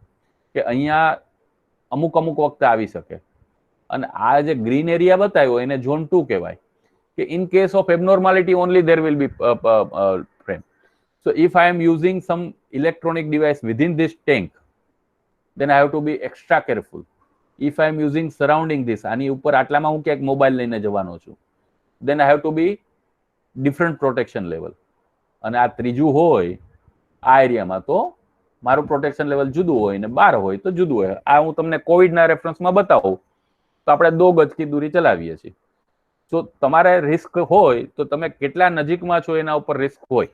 કે અહીંયા અમુક અમુક વખતે આવી શકે. અને આ જે ગ્રીન એરિયા બતાવ્યો એને ઝોન 2 કહેવાય કે in case of abnormality only there will be frame. So if I am using some electronic device within this tank, then I have to be extra careful. If I am using surrounding this, આની ઉપર આટલામાં હું ક્યાંક mobile લઈને જવાનો છું, then I have to be different protection level. અને આ ત્રીજું હોય આ એરિયામાં તો મારું પ્રોટેક્શન લેવલ જુદું હોય ને 12 હોય તો જુદું હોય. આ હું તમને કોવિડના રેફરન્સમાં બતાવું તો આપણે 2 ગજની દૂરી ચલાવીએ છીએ. તો તમારે રિસ્ક હોય તો તમે કેટલા નજીકમાં છો એના ઉપર રિસ્ક હોય.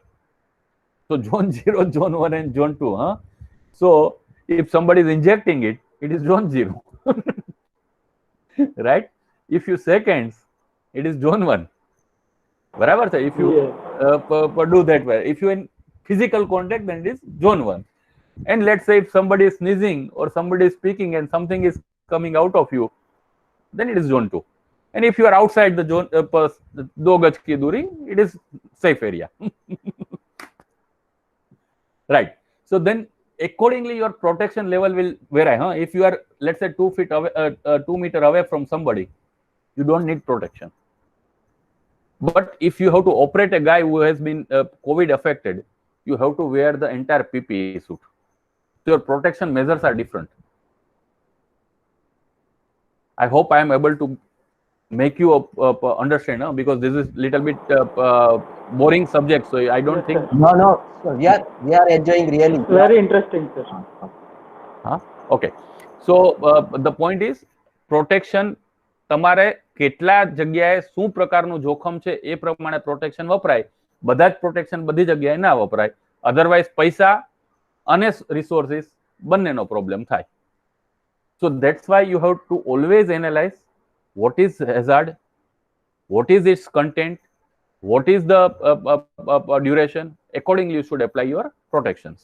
So zone 0, zone 1 and zone 2. So if somebody is injecting it, it is zone 0. Right? If you seconds, it is zone 1. Barabar sir? If you do that way, if you in physical contact, then it is zone 1. And let's say if somebody is sneezing or somebody is speaking and something is coming out of you, then it is zone 2. And if you are outside the zone, 2 gaj ki duri, it is safe area. Right. So then accordingly your protection level will vary. If you are, let's say 2 feet away, 2 meter away from somebody, you don't need protection. But if you have to operate a guy who has been COVID affected, you have to wear the entire PPE suit. So your protection measures are different. I hope I am able to make you understand, because this is little bit boring subject, so I don't think. No, sir, we are enjoying really. Very interesting, sir. Okay, so the point is protection તમારે કેટલા જગ્યાએ શું પ્રકારનું જોખમ છે એ પ્રમાણે protection વપરાય. બધા જ પ્રોટેક્શન બધી જગ્યાએ ના વપરાય, અધરવાઇઝ પૈસા અને રિસોર્સિસ બંનેનો પ્રોબ્લેમ થાય. So that's why you have to always analyze what is hazard, what is its content, what is the duration. Accordingly you should apply your protections,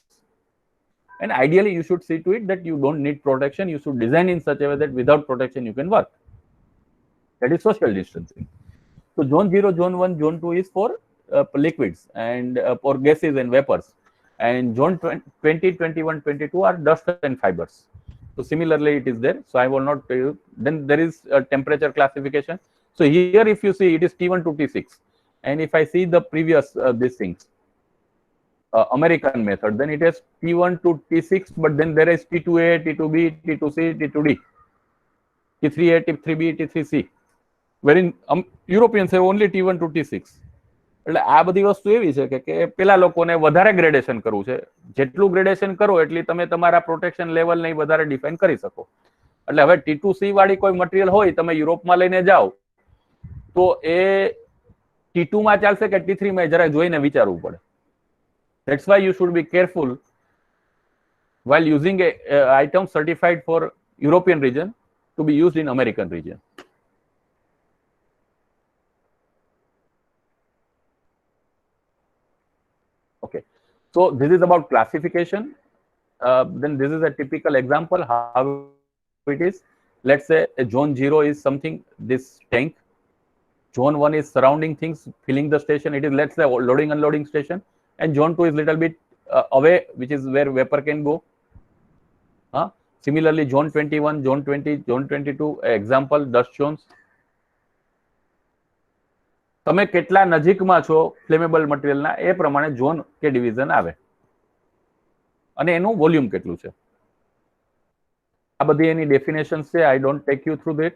and ideally you should see to it that you don't need protection. You should design in such a way that without protection you can work. That is social distancing. So zone 0, zone 1, zone 2 is for liquids and for gases and vapors, and zone 20, 21, 22 are dust and fibers. So similarly it is there, so I will not tell you. Then there is a temperature classification. So here if you see it is T1 to T6, and if I see the previous these things, American method, then it is T1 to T6, but then there is T2A, T2B, T2C, T2D, T3A, T3B, T3C, wherein Europeans have only T1 to T6. એટલે આ બધી વસ્તુ એવી છે કે પેલા લોકોને વધારે ગ્રેડેશન કરવું છે. જેટલું ગ્રેડેશન કરો એટલી તમે તમારા પ્રોટેક્શન લેવલ ને વધારે ડિફાઇન કરી શકો. એટલે હવે T2C વાળી કોઈ મટીરિયલ હોય તમે યુરોપમાં લઈને જાઓ તો એ T2 માં ચાલશે કે T3 માં જરા જોઈને વિચારવું પડે. That's why you should be careful while using a item certified for European region to be used in American region. Okay, so this is about classification. Then this is a typical example how it is. Let's say a zone 0 is something, this tank. Zone 1 is surrounding things, filling the station. It is, let's say, loading unloading station. And zone 2 is little bit away, which is where vapor can go. Similarly, zone 21, zone 20, zone 22, example, dust zones. તમે કેટલા નજીકમાં છો flammable મટીરિયલના એ પ્રમાણે zone કે division આવે અને એનું volume કેટલું છે. આ બધી એની ડેફિનેશન્સ છે. I don't take you through that,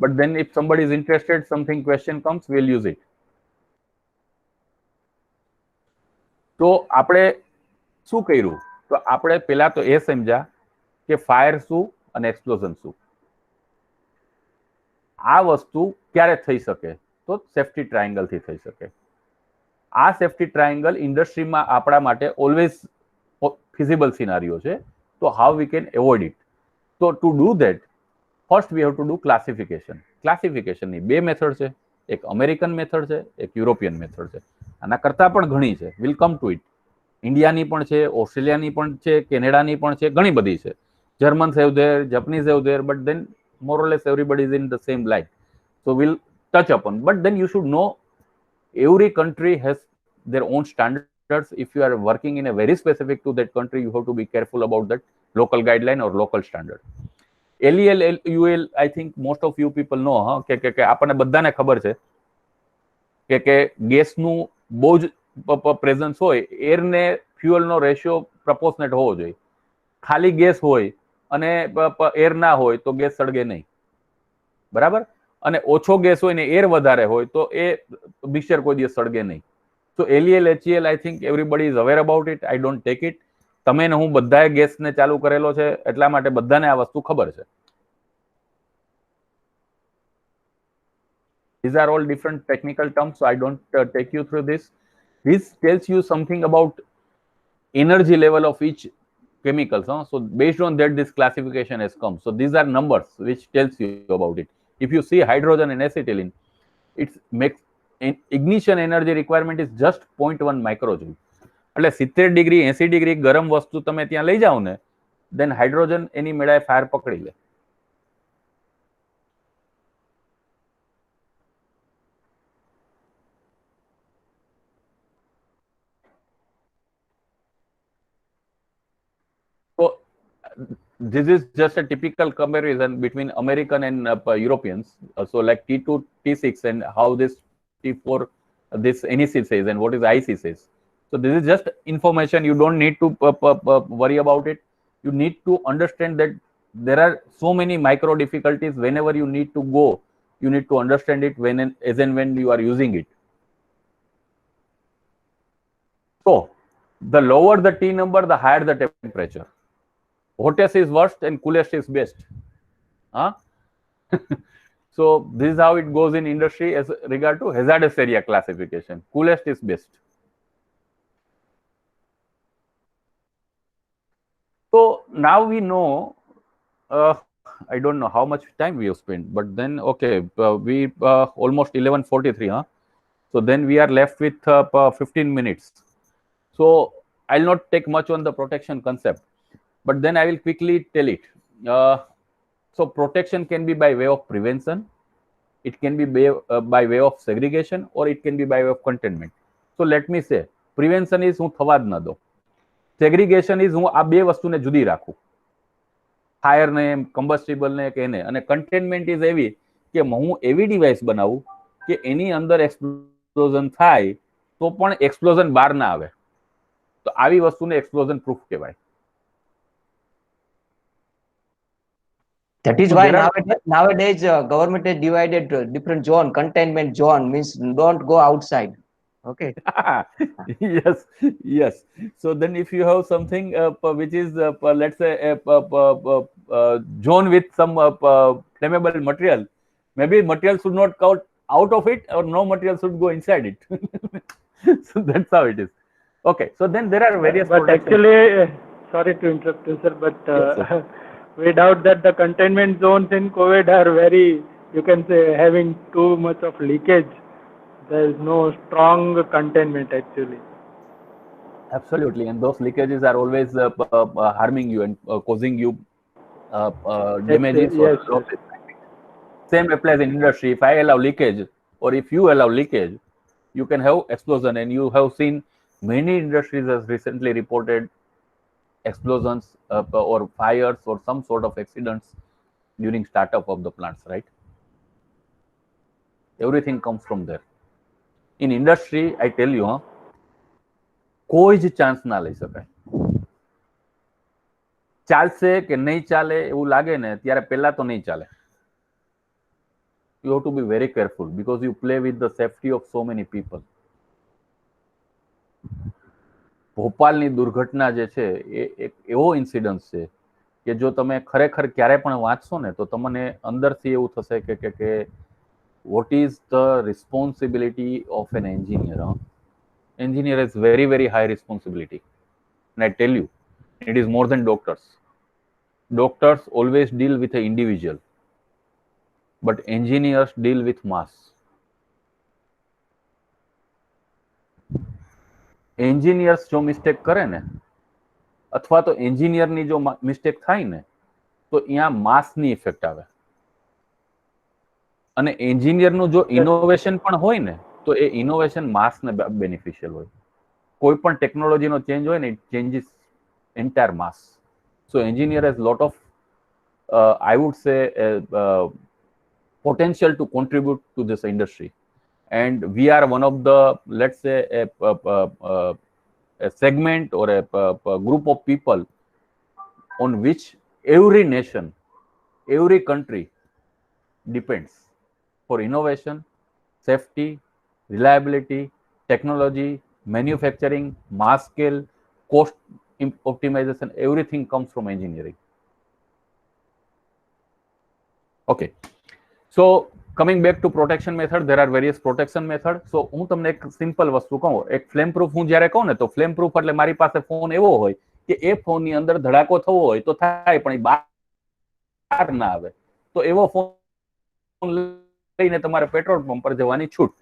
but then if somebody is interested, something question comes, we'll use it. તો આપણે શું કર્યું? તો આપણે પહેલા તો એ સમજ્યા કે ફાયર શું અને એક્સપ્લોઝન શું. આ વસ્તુ ક્યારે થઈ શકે? તો સેફ્ટી ટ્રાયંગલથી થઈ શકે. આ સેફ્ટી ટ્રાયંગલ ઇન્ડસ્ટ્રીમાં આપણા માટે ઓલવેઝ ફિઝિબલ સિનારીઓ છે. તો how we can avoid it? તો to do that, first we have to do classification. ક્લાસિફિકેશનની બે મેથડ છે, એક અમેરિકન મેથડ છે, એક યુરોપિયન મેથડ છે. આના કરતાં પણ ઘણી છે, વિલ કમ ટુ ઇટ. ઇન્ડિયાની પણ છે, ઓસ્ટ્રેલિયાની પણ છે, કેનેડાની પણ છે, ઘણી બધી છે. Germans have there, Japanese have there, but then more or less everybody is in the same line. So we'll touch upon. But then you should know every country has their own standards. If you are working in a very specific to that country, you have to be careful about that local guideline or local standard. LEL, UL, I think most of you people know, કે આપણને બધાને ખબર છે કે ગેસનું બહુ જ presence હોય, એર ને ફ્યુઅલનો રેશિયો પ્રપોર્શનેટ હોવો જોઈએ. ખાલી ગેસ હોય અને એર ના હોય તો ગેસ સળગે નહીં, બરાબર? અને ઓછો ગેસ હોય ને એર વધારે હોય તો એ મિક્સચર કોઈ દિવસ સળગે નહીં. સો LEL, HEL, I think everybody is aware about it. I don't take it. તમે ને હું બધાએ ગેસને ચાલુ કરેલો છે, એટલા માટે બધાને આ વસ્તુ ખબર છે. These are all different technical terms, so I don't take you through this. This tells you something about energy level of each chemicals. So based on that, this classification has come. So these are numbers which tells you about it. If you see hydrogen and acetylene, it makes ignition energy requirement is just 0.1 microjoule. એટલે 70 degree 80 degree ગરમ વસ્તુ તમે ત્યાં લઈ જાઓ ને, then hydrogen એની મેળાએ fire પકડી લે. So this is just a typical comparison between American and Europeans. So like T2, T6 and how this T4, this NEC says and what is IC says. So this is just information. You don't need to worry about it. You need to understand that there are so many micro difficulties. Whenever you need to go, you need to understand it as and when you are using it. So the lower the T number, the higher the temperature. Hottest is worst and coolest is best. So this is how it goes in industry as regard to hazardous area classification. Coolest is best. So now we know, I don't know how much time we have spent, but then okay, we almost 11:43. So then we are left with 15 minutes. So I'll not take much on the protection concept, but then I will quickly tell it. So protection can be by way of prevention, it can be by way of segregation, or it can be by way of containment. So let me say, prevention is હું થવા જ ન દો. Segregation is હું આ બે વસ્તુને જુદી રાખું, ફાયરને, કમ્બસ્ટિબલને કે એને. અને કન્ટેનમેન્ટ ઇઝ એવી કે હું એવી ડિવાઇસ બનાવું કે એની અંદર એક્સપ્લોઝન થાય તો પણ એક્સપ્લોઝન બહાર ના આવે. તો આવી વસ્તુને એક્સપ્લોઝન પ્રૂફ કહેવાય. That is why nowadays government has divided different zone. Containment zone means don't go outside. Okay. Yes. So then if you have something which is let's say a zone with some flammable material, maybe material should not come out of it, or no material should go inside it. So that's how it is. Okay, so then there are various. But actually, sorry to interrupt you, sir, but Yes, we doubt that the containment zones in COVID are very, you can say, having too much of leakage. There is no strong containment actually. Absolutely, and those leakages are always harming you and causing you damages or Yes, losses. Same applies in industry. If I allow leakage, or if you allow leakage, you can have explosion. And you have seen many industries has recently reported explosions or fires or some sort of accidents during startup of the plants, right? Everything comes from there. In industry, I tell you, કોઈ જ chance ના લઈ શકાય. ચાલશે કે નહીં ચાલે એવું લાગે ને ત્યારે પહેલા તો નહીં ચાલે. You have to be very careful because you play with the safety of so many people. ભોપાલની દુર્ઘટના જે છે એ એક એવો ઇન્સિડન્સ છે કે જો તમે ખરેખર ક્યારે પણ વાંચશો ને તો તમને અંદરથી એવું થશે કે what is the responsibility of an engineer? Engineer has very, very high responsibility. And I tell you, it is more than doctors. Doctors always deal with an individual, but engineers deal with mass. Engineers જો mistake કરે ને અથવા તો એન્જિનિયરની જો mistake થાય ને તો અહીંયા માસની ઇફેક્ટ આવે. અને એન્જિનિયરનું જો ઇનોવેશન પણ હોય ને તો એ ઇનોવેશન માસને બેનિફિશિયલ હોય. કોઈ પણ ટેકનોલોજીનો ચેન્જ હોય ને it changes entire mass. So engineer has lot of I would say potential to contribute to this industry, and we are one of the, let's say, a segment or a group of people on which every nation, every country depends for innovation, safety, reliability, technology, manufacturing, mass scale, cost optimization. Everything comes from engineering. Okay, so coming back to protection method, there are various protection methods. So હું તમને એક simple વસ્તુ કહું, એક flame proof હું જ્યારે કહું ને તો ફ્લેમ પ્રૂફ એટલે મારી પાસે ફોન એવો હોય કે એ ફોનની અંદર ધડાકો થવો હોય તો થાય પણ એ બહાર ના આવે. તો એવો ફોન લઈને તમારે પેટ્રોલ પંપ પર જવાની છૂટ.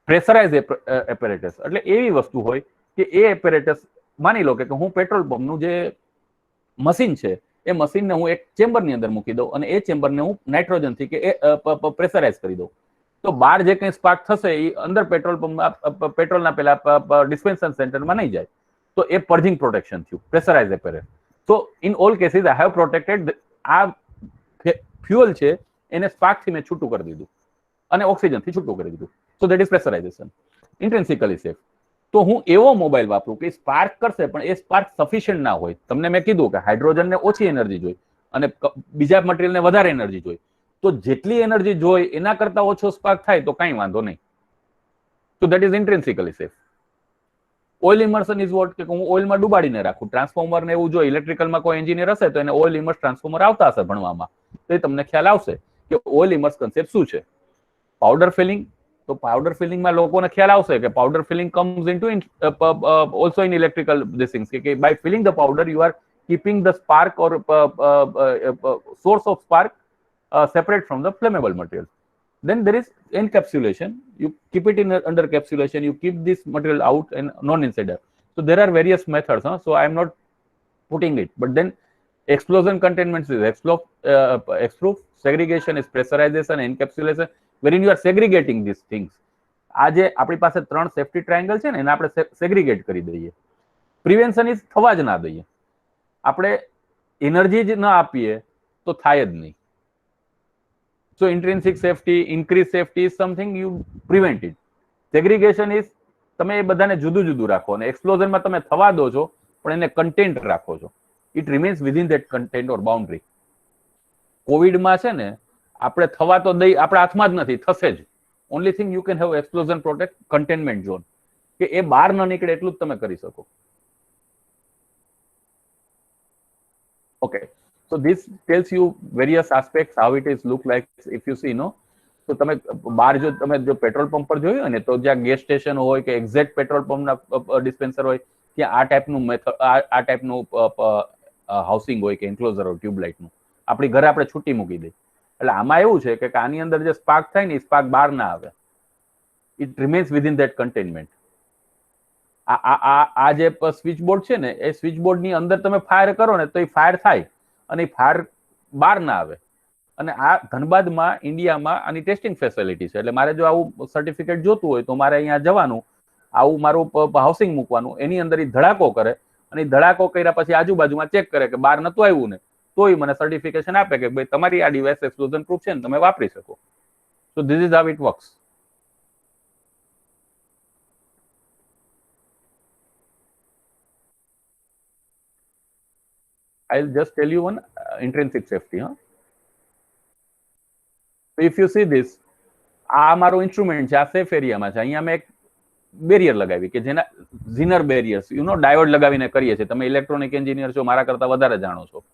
પ્રેશરાઇઝ એપેરેટસ એટલે એવી વસ્તુ હોય કે એ એપેરેટસ, માની લો કે હું પેટ્રોલ પંપનું જે મશીન છે એ મશીનને હું એક ચેમ્બરની અંદર મૂકી દઉં અને એ ચેમ્બરને હું નાઇટ્રોજનથી કે પ્રેશરાઇઝ કરી દઉં તો બહાર જે કંઈ સ્પાર્ક થશે એ અંદર પેટ્રોલ પંપ પેટ્રોલના પેલા ડિસ્પેન્સર સેન્ટરમાં નહીં જાય. તો એ પર્જિંગ પ્રોટેક્શન થયું, pressurise apparatus. So in all cases I have protected આ ફ્યુઅલ છે એને સ્પાર્કથી મેં છૂટું કરી દીધું અને ઓક્સિજનથી છૂટું કરી દીધું. So that is pressurisation, intrinsically safe. તો હું એવો મોબાઈલ વાપરું કે સ્પાર્ક કરશે પણ એ સ્પાર્ક સફિશિયન્ટ ના હોય. તમને મેં કીધું કે હાઇડ્રોજનને ઓછી એનર્જી જોઈ અને બીજા મટીરિયલને વધારે એનર્જી જોઈ. તો જેટલી એનર્જી જોઈ એના કરતા ઓછો સ્પાર્ક થાય તો કાંઈ વાંધો નહીં. તો that is intrinsically safe. Oil immersion is what કે હું ઓઇલમાં ડુબાડીને રાખું. ટ્રાન્સફોર્મરને એવું જો ઇલેક્ટ્રિકલમાં કોઈ એન્જિનિયર હશે તો એને ઓઇલ ઇમર્સ ટ્રાન્સફોર્મર આવતા હશે ભણવામાં, તો તમને ખ્યાલ આવશે કે ઓઇલ ઇમર્સ કન્સેપ્ટ શું છે. પાવડર ફિલિંગ, તો પાવડર ફિલિંગમાં લોકોને ખ્યાલ આવશે કે powder filling comes into also in electrical this things કે by filling the powder you are keeping the spark or source of spark separate from the flammable material. Then there is encapsulation. You keep it in under capsulation. You keep this material out and non insider. So there are various methods. So I am not putting it. But then explosion containment is exproof. Segregation is pressurization, encapsulation. Wherein you are segregating these things. આજે આપણી પાસે 3 safety triangle છે ને એને આપણે સેગ્રીગેટ કરી દઈએ. Prevention is થવા જ ના દઈએ. આપણે એનર્જી જ ન આપીએ તો થાય જ નહીં. So intrinsic safety, increase safety is something you prevent it. Segregation is તમે એ બધાને જુદું જુદું રાખો અને એક્સપ્લોઝનમાં તમે થવા દો છો પણ એને કન્ટેન્ટ રાખો છો. It remains within that content or boundary. કોવિડમાં છે ને આપણે થવા તો દઈ આપણા હાથમાં જ નથી, થશે જ. Only thing you can have explosion protect containment zone કે એ બહાર ન નીકળે એટલું જ તમે કરી શકો. Okay, so this tells you various aspects how it is look like if you see, no. So તમે બહાર જો તમે જો પેટ્રોલ પંપ પર જોયું ને તો જ્યાં ગેસ સ્ટેશન હોય કે એક્ઝેક્ટ પેટ્રોલ પંપના ડિસ્પેન્સર હોય ત્યાં આ ટાઈપનું મેથડ આ ટાઈપનું હાઉસિંગ હોય કે એન્ક્લોઝર હોય ટ્યુબલાઇટનું. આપણી ઘરે આપણે છૂટી મૂકી દઈએ. એટલે આમાં એવું છે કે આની અંદર જે સ્પાર્ક થાય ને એ સ્પાર્ક બહાર ના આવે. It remains within that containment. આ જે સ્વિચ બોર્ડ છે ને એ સ્વિચ બોર્ડની અંદર તમે ફાયર કરો ને તો એ ફાયર થાય અને એ ફાયર બહાર ના આવે. અને આ ધનબાદમાં ઇન્ડિયામાં આની ટેસ્ટિંગ ફેસિલિટી છે. એટલે મારે જો આવું સર્ટિફિકેટ જોતું હોય તો મારે અહીંયા જવાનું, આવું મારું હાઉસિંગ મૂકવાનું, એની અંદર એ ધડાકો કરે અને એ ધડાકો કર્યા પછી આજુબાજુમાં ચેક કરે કે બહાર નતું આવ્યું ને તો એ મને સર્ટિફિકેશન આપે કે ભાઈ તમારી આ ડિવાઇસ એક્સપ્લોઝન પ્રૂફ છે ને તમે વાપરી શકો. સો this is how it works. I'll just tell you one intrinsic safety. So if you see this, આ મારો ઇન્સ્ટ્રુમેન્ટ છે, આ સેફ એરિયામાં છે. અહીંયા મેં એક બેરિયર લગાવી કે જેના ઝીનર બેરિયર્સ ડાયોડ લગાવીને કરીએ છીએ. તમે ઇલેક્ટ્રોનિક એન્જિનિયર છો, મારા કરતા વધારે જાણો છો.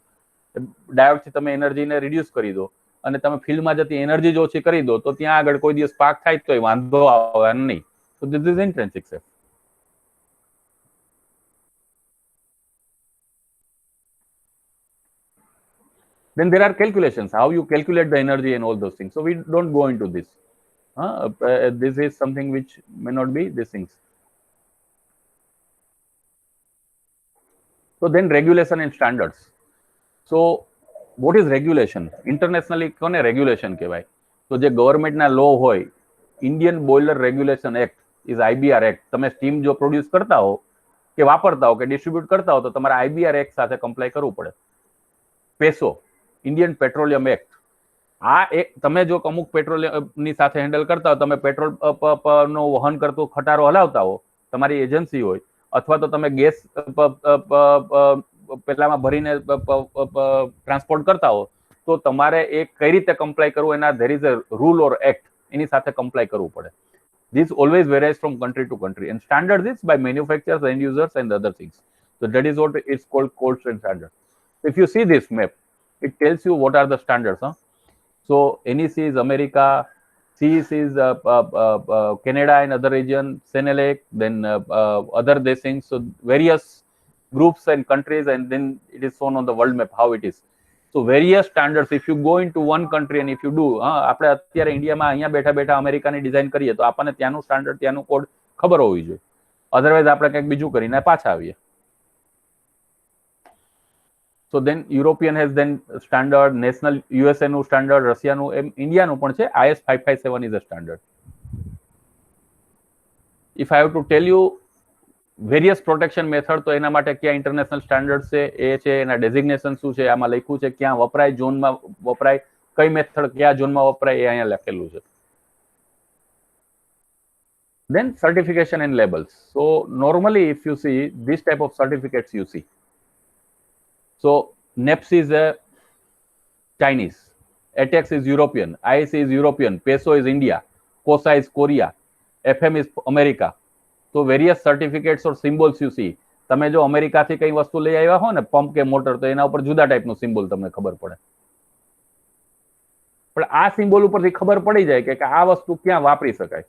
ડાયોડથી તમે એનર્જીને રિડ્યુસ કરી દો અને તમે ફિલ્ડમાં જતી એનર્જી જ ઓછી કરી દો તો ત્યાં આગળ કોઈ દિવસ સ્પાર્ક થાય તો વાંધો આવે નહીં. So this is intrinsic safety. Then there are calculations, how you calculate the energy and all those things. So we don't go into this. This is something which may not be these things. So then regulation and standards. So what is regulation? Internationally, કોને regulation કહેવાય? તો જે ગવર્મેન્ટના law હોય, Indian boiler regulation act is IBR act. તમે steam જો produce કરતા હો કે વાપરતા હો કે ડિસ્ટ્રીબ્યુટ કરતા હો તો તમારે આઈબીઆર એક્ટ સાથે કમ્પ્લાય કરવું પડે. પેસો, ઇન્ડિયન પેટ્રોલિયમ એક્ટ. આ એક તમે જો અમુક પેટ્રોલિયમની સાથે હેન્ડલ કરતા હો, તમે પેટ્રોલ નો વહન કરતો ખટારો હલાવતા હો, તમારી એજન્સી હોય, અથવા તો તમે ગેસ પેલામાં ભરીને ટ્રાન્સપોર્ટ કરતા હો, તો તમારે એ કઈ રીતે કમ્પ્લાય કરવું એના there is a rule or act, એની સાથે કમ્પ્લાય કરવું પડે. This always varies from country to country, and standards is by manufacturers, end users, and other things. So that is what is called codes and standards. If you see this map, it tells you what are the standards. So NEC is America, CEC is Canada and other region, CENELEC, then other these things. So various groups and countries, and then it is shown on the world map how it is. So various standards. If you go into one country and if you do, આપણે અત્યારે ઇન્ડિયામાં અહીંયા બેઠા બેઠા અમેરિકાની design કરીએ તો આપણને ત્યાંનું સ્ટાન્ડર્ડ, ત્યાંનું કોડ ખબર હોવી જોઈએ. અધરવાઇઝ આપણે કંઈક બીજું કરીને પાછા આવીએ. So then European has then standard, national USA નું standard, રશિયાનું, એમ ઇન્ડિયાનું પણ છે. IS 557 is a standard. If I have to tell you various protection method, તો એના માટે ક્યાં ઇન્ટરનેશનલ સ્ટાન્ડર્ડ છે, એ છે, એના ડેઝિગ્નેશન શું છે, આમાં લખ્યું છે, ક્યાં વપરાય, ઝોનમાં વપરાય, કઈ મેથડ ક્યાં ઝોનમાં વપરાય, એ અહીંયા લખેલું છે. Then certification and labels. So normally if you see this type of certificates you see. So NEPS is a Chinese, ATEX is European, IEC is European, PESO is India, COSA is Korea, FM is America. So various certificates or symbols you see. તમે જો અમેરિકાથી કઈ વસ્તુ લઈ આવ્યા હો ને, pump કે મોટર, તો એના ઉપર જુદા ટાઈપનું સિમ્બોલ તમને ખબર પડે. પણ આ સિમ્બોલ ઉપરથી ખબર પડી જાય કે આ વસ્તુ ક્યાં વાપરી શકાય.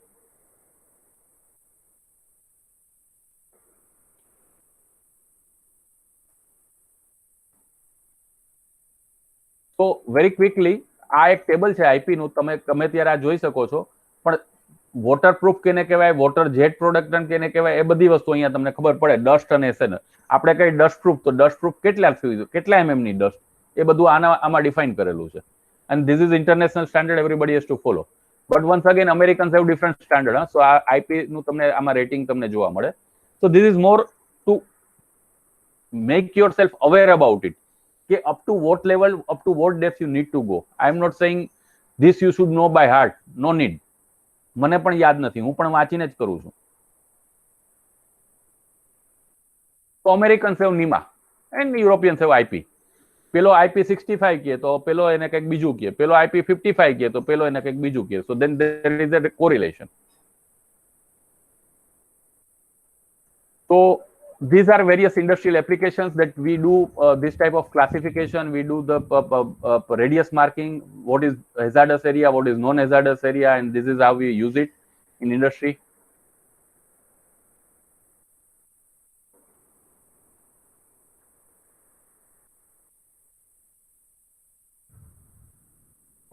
તો વેરી ક્વિકલી આ એક ટેબલ છે આઈપી નું, તમે ગમે ત્યારે આ જોઈ શકો છો. પણ વોટરપ્રૂફ કેને કહેવાય, વોટર જેટ પ્રોડક્ટન્ટ કેને કહેવાય, એ બધી વસ્તુ અહીંયા તમને ખબર પડે. ડસ્ટ અને એસેન, આપણે કઈ ડસ્ટ પ્રૂફ, તો ડસ્ટ પ્રૂફ કેટલા mm ની ડસ્ટ, એ બધું આમાં ડિફાઇન કરેલું છે. And this is international standard, everybody has to follow. But once again Americans have different standard. So આ આઈપી નું તમને આમાં રેટિંગ તમને જોવા મળે. So this is more to make yourself aware about it, કે up to what level, up to what depth you need to go. I am not saying this you should know by heart, no need. મને પણ યાદ નથી, હું પણ વાંચીને જ કરું છું. તો Americans have NEMA and Europeans have IP. પેલો આઈપી 65 કહે તો પેલો એને કંઈક બીજું કહે, પેલો આઈપી 55 કહે તો પેલો એને કંઈક બીજું કહે. સો then there is a correlation. So these are various industrial applications that we do this type of classification. We do the radius marking, what is hazardous area, what is non-hazardous area, and this is how we use it in industry.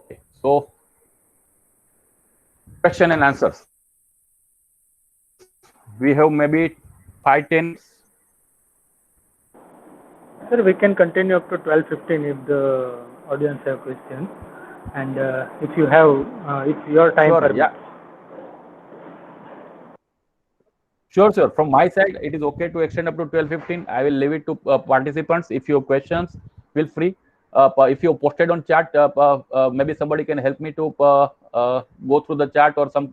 Okay, so question and answers. We have maybe 5-10. Sir, we can continue up to 12:15 if the audience have questions, and if you have, if your time Sure, permits. yeah. Sure. From my side, it is okay to extend up to 12:15. I will leave it to participants. If you have questions, feel free. If you posted on chat, maybe somebody can help me to go through the chat or some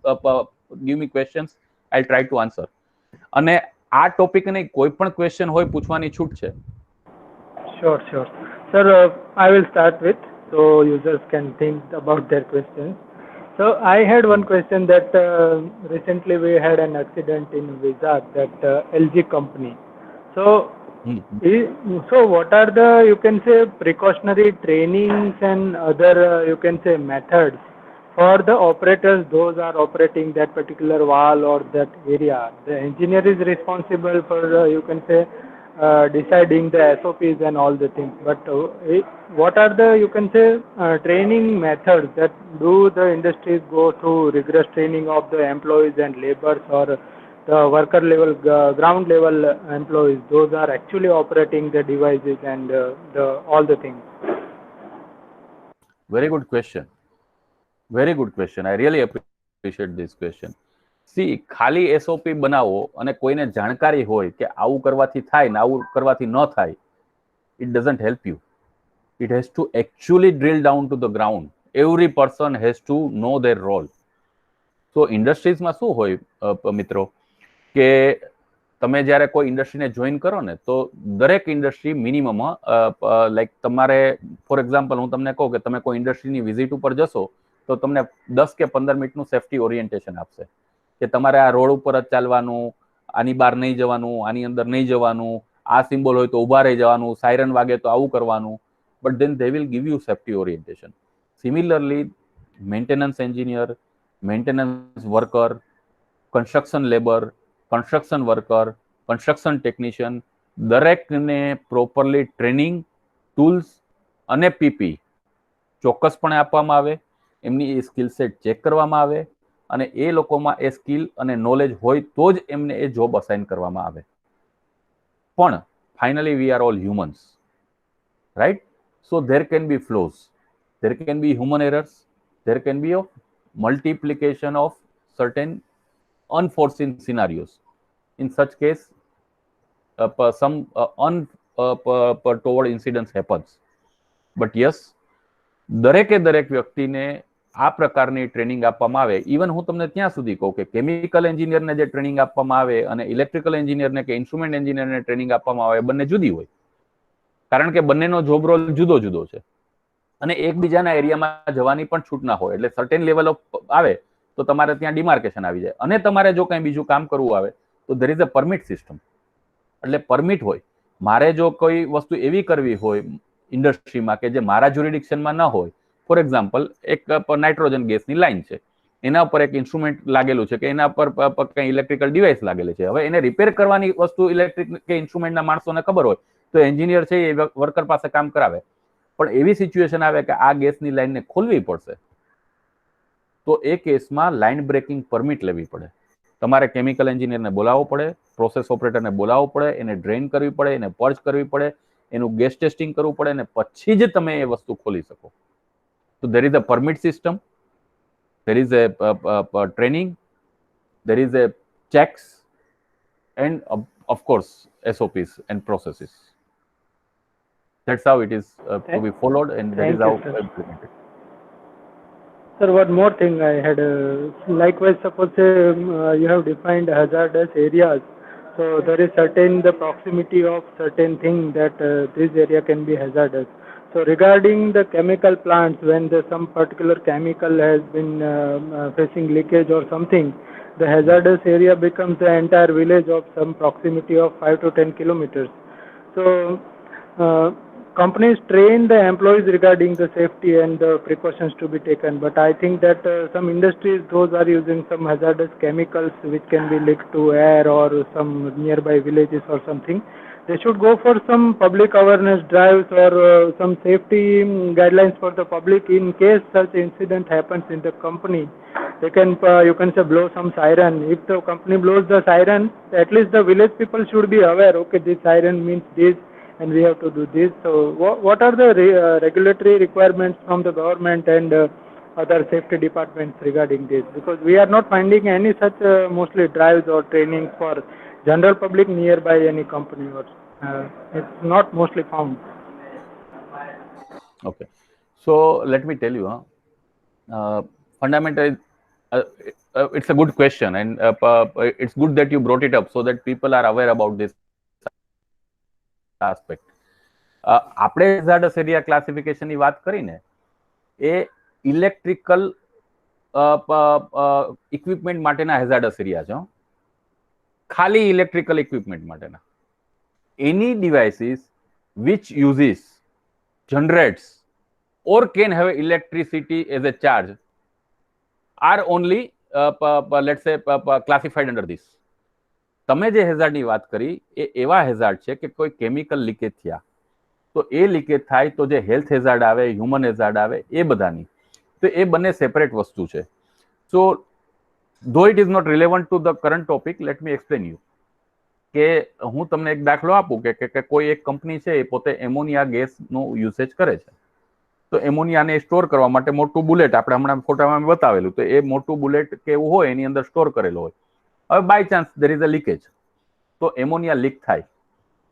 give me questions. I'll try to answer. અને આ topic ને કોઈ પણ question હોય પૂછવાની છૂટ છે. Sure. Sir, I will start with, so users can think about their questions. So I had one question that recently we had an accident in Vizag, that LG company. So, i- so what are the, you can say, precautionary trainings and other you can say methods for the operators? Those are operating that particular valve or that area. The engineer is responsible for you can say deciding the SOPs and all the things. But what are the you can say training methods that do the industries go through rigorous training of the employees and laborers, or the worker level, ground level employees? Those are actually operating the devices and the all the things. Very good question. Very good question. I really appreciate this question. C ખાલી SOP બનાવો અને કોઈને જાણકારી હોય કે આવું કરવાથી થાય ને આવું કરવાથી ન થાય, it doesn't help you. It has to actually drill down to the ground. Every person has to know their role. So ઇન્ડસ્ટ્રીઝમાં શું હોય મિત્રો કે તમે જ્યારે કોઈ ઇન્ડસ્ટ્રીને જોઈન કરો ને તો દરેક ઇન્ડસ્ટ્રી મિનિમમ લાઈક તમારે ફોર એક્ઝામ્પલ હું તમને કહું કે તમે કોઈ ઇન્ડસ્ટ્રીની વિઝિટ ઉપર જશો તો તમને 10 કે 15 મિનિટનું સેફટી ઓરિએન્ટેશન આપશે કે તમારે આ રોડ ઉપર જ ચાલવાનું, આની બહાર નહીં જવાનું, આની અંદર નહીં જવાનું, આ સિમ્બોલ હોય તો ઊભા રહી જવાનું, સાયરન વાગે તો આવું કરવાનું. But than they will give you safety orientation. Similarly maintenance engineer, maintenance worker, construction labour, construction worker, construction technician, દરેકને પ્રોપરલી ટ્રેનિંગ, ટૂલ્સ અને પીપી ચોક્કસપણે આપવામાં આવે, એમની એ સ્કિલ સેટ ચેક કરવામાં આવે અને એ લોકોમાં એ સ્કિલ અને નોલેજ હોય તો જ એમને એ જોબ અસાઇન કરવામાં આવે. પણ finally we are all humans, right? So there can be flows, there can be human errors, there can be of multiplication of certain unforeseen scenarios. In such case, some untoward incidents happens. But yes, દરેકે દરેક વ્યક્તિને આ પ્રકારની training આપવામાં આવે. Even હું તમને ત્યાં સુધી કહું કે કેમિકલ એન્જિનિયરને જે ટ્રેનિંગ આપવામાં આવે અને ઇલેક્ટ્રિકલ એન્જિનિયરને કે ઇન્સ્ટ્રુમેન્ટ એન્જિનિયરને ટ્રેનિંગ આપવામાં આવે બંને જુદી હોય, કારણ કે બંનેનો જોબ રોલ જુદો જુદો છે અને એકબીજાના એરિયામાં જવાની પણ છૂટ ના હોય. એટલે સર્ટેન લેવલ ઓફ આવે તો તમારે ત્યાં ડિમાર્કેશન આવી જાય અને તમારે જો કંઈ બીજું કામ કરવું આવે તો there is a permit system. એટલે પરમિટ હોય. મારે જો કોઈ વસ્તુ એવી કરવી હોય ઇન્ડસ્ટ્રીમાં કે જે મારા જ્યુરિડિક્શનમાં ન હોય, ફોર એક્ઝામ્પલ એક નાઇટ્રોજન ગેસની લાઈન છે, એના ઉપર એક ઇન્સ્ટ્રુમેન્ટ લાગેલું છે કે એના પર કંઈ ઇલેક્ટ્રિકલ ડિવાઇસ લાગેલી છે, હવે એને રિપેર કરવાની વસ્તુ ઇલેક્ટ્રિક કે ઇન્સ્ટ્રુમેન્ટના માણસોને ખબર હોય તો એન્જિનિયર છે એ વર્કર પાસે કામ કરાવે. પણ એવી સિચ્યુએશન આવે કે આ ગેસની લાઈનને ખોલવી પડશે તો એ કેસમાં લાઈન બ્રેકિંગ પરમિટ લેવી પડે. તમારે કેમિકલ એન્જિનિયરને બોલાવવો પડે, પ્રોસેસ ઓપરેટરને બોલાવવો પડે, એને ડ્રેઇન કરવી પડે, એને પર્જ કરવી પડે, એનું ગેસ ટેસ્ટિંગ કરવું પડે અને પછી જ તમે એ વસ્તુ ખોલી શકો. તો there is a permit system, there is a training, there is a checks and of course SOPs and processes. That's how it is to be followed and that is how implemented. Sir, one more thing I had. Likewise, suppose you have defined hazardous areas. So there is certain the proximity of certain thing that this area can be hazardous. So regarding the chemical plants, when some particular chemical has been facing leakage or something, the hazardous area becomes the entire village of some proximity of 5 to 10 kilometers. So companies train the employees regarding the safety and the precautions to be taken, but I think that some industries, those are using some hazardous chemicals which can be leaked to air or some nearby villages or something. They should go for some public awareness drives or some safety guidelines for the public. In case such incident happens in the company, they can you can say blow some siren. If the company blows the siren, at least the village people should be aware, okay, this siren means this and we have to do this. So what are the regulatory requirements from the government and other safety departments regarding this? Because we are not finding any such mostly drives or training for general public nearby any company, or it's not mostly found. Okay, so let me tell you, fundamentally it's a good question and it's good that you brought it up so that people are aware about this aspect. આપણે hazardous area ક્લાસિફિકેશનની વાત કરીને એ electrical equipment માટેના hazardous area છે, ખાલી electrical equipment માટેના. એની devices which uses, generates or can have electricity as a charge are only let's say classified under this. તમે જે હેઝાર્ડની વાત કરી એ એવા હેઝાર્ડ છે કે કોઈ કેમિકલ લીકેજ થયા તો એ લીકેજ થાય તો જે હેલ્થ હેઝાર્ડ આવે, હ્યુમન હેઝાર્ડ આવે, એ બધાની, તો એ બંને સેપરેટ વસ્તુ છે. So though it is not relevant to the current topic, let me explain you. કે હું તમને એક દાખલો આપું કે કોઈ એક કંપની છે એ પોતે એમોનિયા ગેસનો યુસેજ કરે છે. તો એમોનિયાને સ્ટોર કરવા માટે મોટું બુલેટ, આપણે હમણાં ફોટામાં બતાવેલું, તો એ મોટું બુલેટ કે એવું હોય એની અંદર સ્ટોર કરેલો હોય. હવે by chance there is a leakage, તો એમોનિયા લીક થાય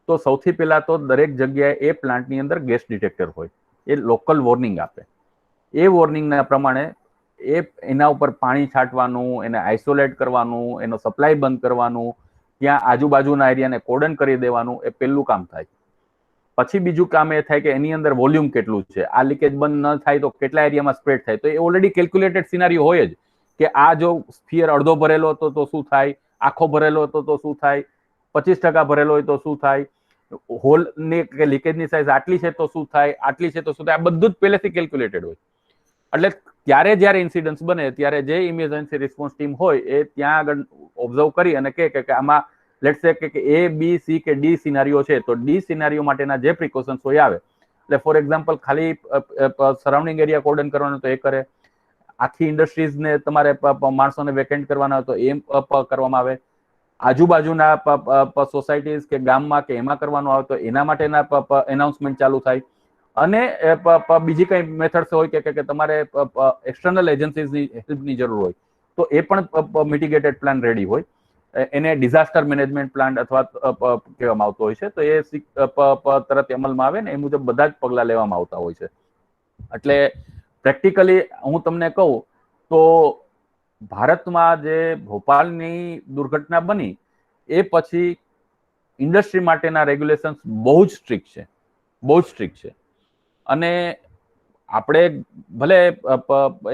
તો સૌથી પહેલા તો દરેક જગ્યાએ એ પ્લાન્ટની અંદર ગેસ ડિટેક્ટર હોય, એ લોકલ વોર્નિંગ આપે. એ વોર્નિંગના પ્રમાણે એના ઉપર પાણી છાંટવાનું, એને આઇસોલેટ કરવાનું, એનો સપ્લાય બંધ કરવાનું, ત્યાં આજુબાજુના એરિયાને કોર્ડન કરી દેવાનું, એ પહેલું કામ થાય. પછી બીજું કામ એ થાય કે એની અંદર વોલ્યુમ કેટલું છે, આ લીકેજ બંધ ન થાય તો કેટલા એરિયામાં સ્પ્રેડ થાય. તો એ ઓલરેડી કેલ્ક્યુલેટેડ સિનારીઓ હોય જ કે આ જો સ્ફિયર અડધો ભરેલો હતો તો શું થાય, આખો ભરેલો હતો તો શું થાય, 25% ભરેલો હોય તો શું થાય, હોલની કે લીકેજની સાઇઝ આટલી છે તો શું થાય, આટલી છે તો શું થાય, આ બધું જ પહેલેથી કેલ્ક્યુલેટેડ હોય. એટલે ત્યારે જ્યારે ઇન્સિડન્સ બને ત્યારે જે ઇમરજન્સી રિસ્પોન્સ ટીમ હોય એ ત્યાં આગળ ઓબ્ઝર્વ કરી અને કે આમાં લેટ્સ સે કે એ બી સી કે ડી સિનારીઓ છે, તો ડી સિનારીઓ માટેના જે પ્રિકોશન્સ હોય આવે. એટલે ફોર એક્ઝામ્પલ ખાલી સરાઉન્ડિંગ એરિયા કોર્ડન કરવાનો તો એ કરે, આખી ઇન્ડસ્ટ્રીઝને તમારે માણસોને વેકેન્ટ કરવાના હોય તો એ કરવામાં આવે, આજુબાજુના સોસાયટીઝ કે ગામમાં કે એમાં કરવાનું આવે તો એના માટેના એનાઉન્સમેન્ટ ચાલુ થાય. અને બીજી કઈ મેથડ્સ હોય કે તમારે એક્સટર્નલ એજન્સીઝની હેલ્પની જરૂર હોય તો એ પણ મિટિગેટેડ પ્લાન રેડી હોય. એને ડિઝાસ્ટર મેનેજમેન્ટ પ્લાન અથવા કહેવામાં આવતો હોય છે. તો એ તરત અમલમાં આવે ને એ મુજબ બધા જ પગલા લેવામાં આવતા હોય છે. એટલે પ્રેક્ટિકલી હું તમને કહું તો ભારતમાં જે ભોપાલની દુર્ઘટના બની એ પછી ઇન્ડસ્ટ્રી માટેના રેગ્યુલેશન્સ બહુ જ સ્ટ્રિક્ટ છે, બહુ જ સ્ટ્રિક્ટ છે. અને આપણે ભલે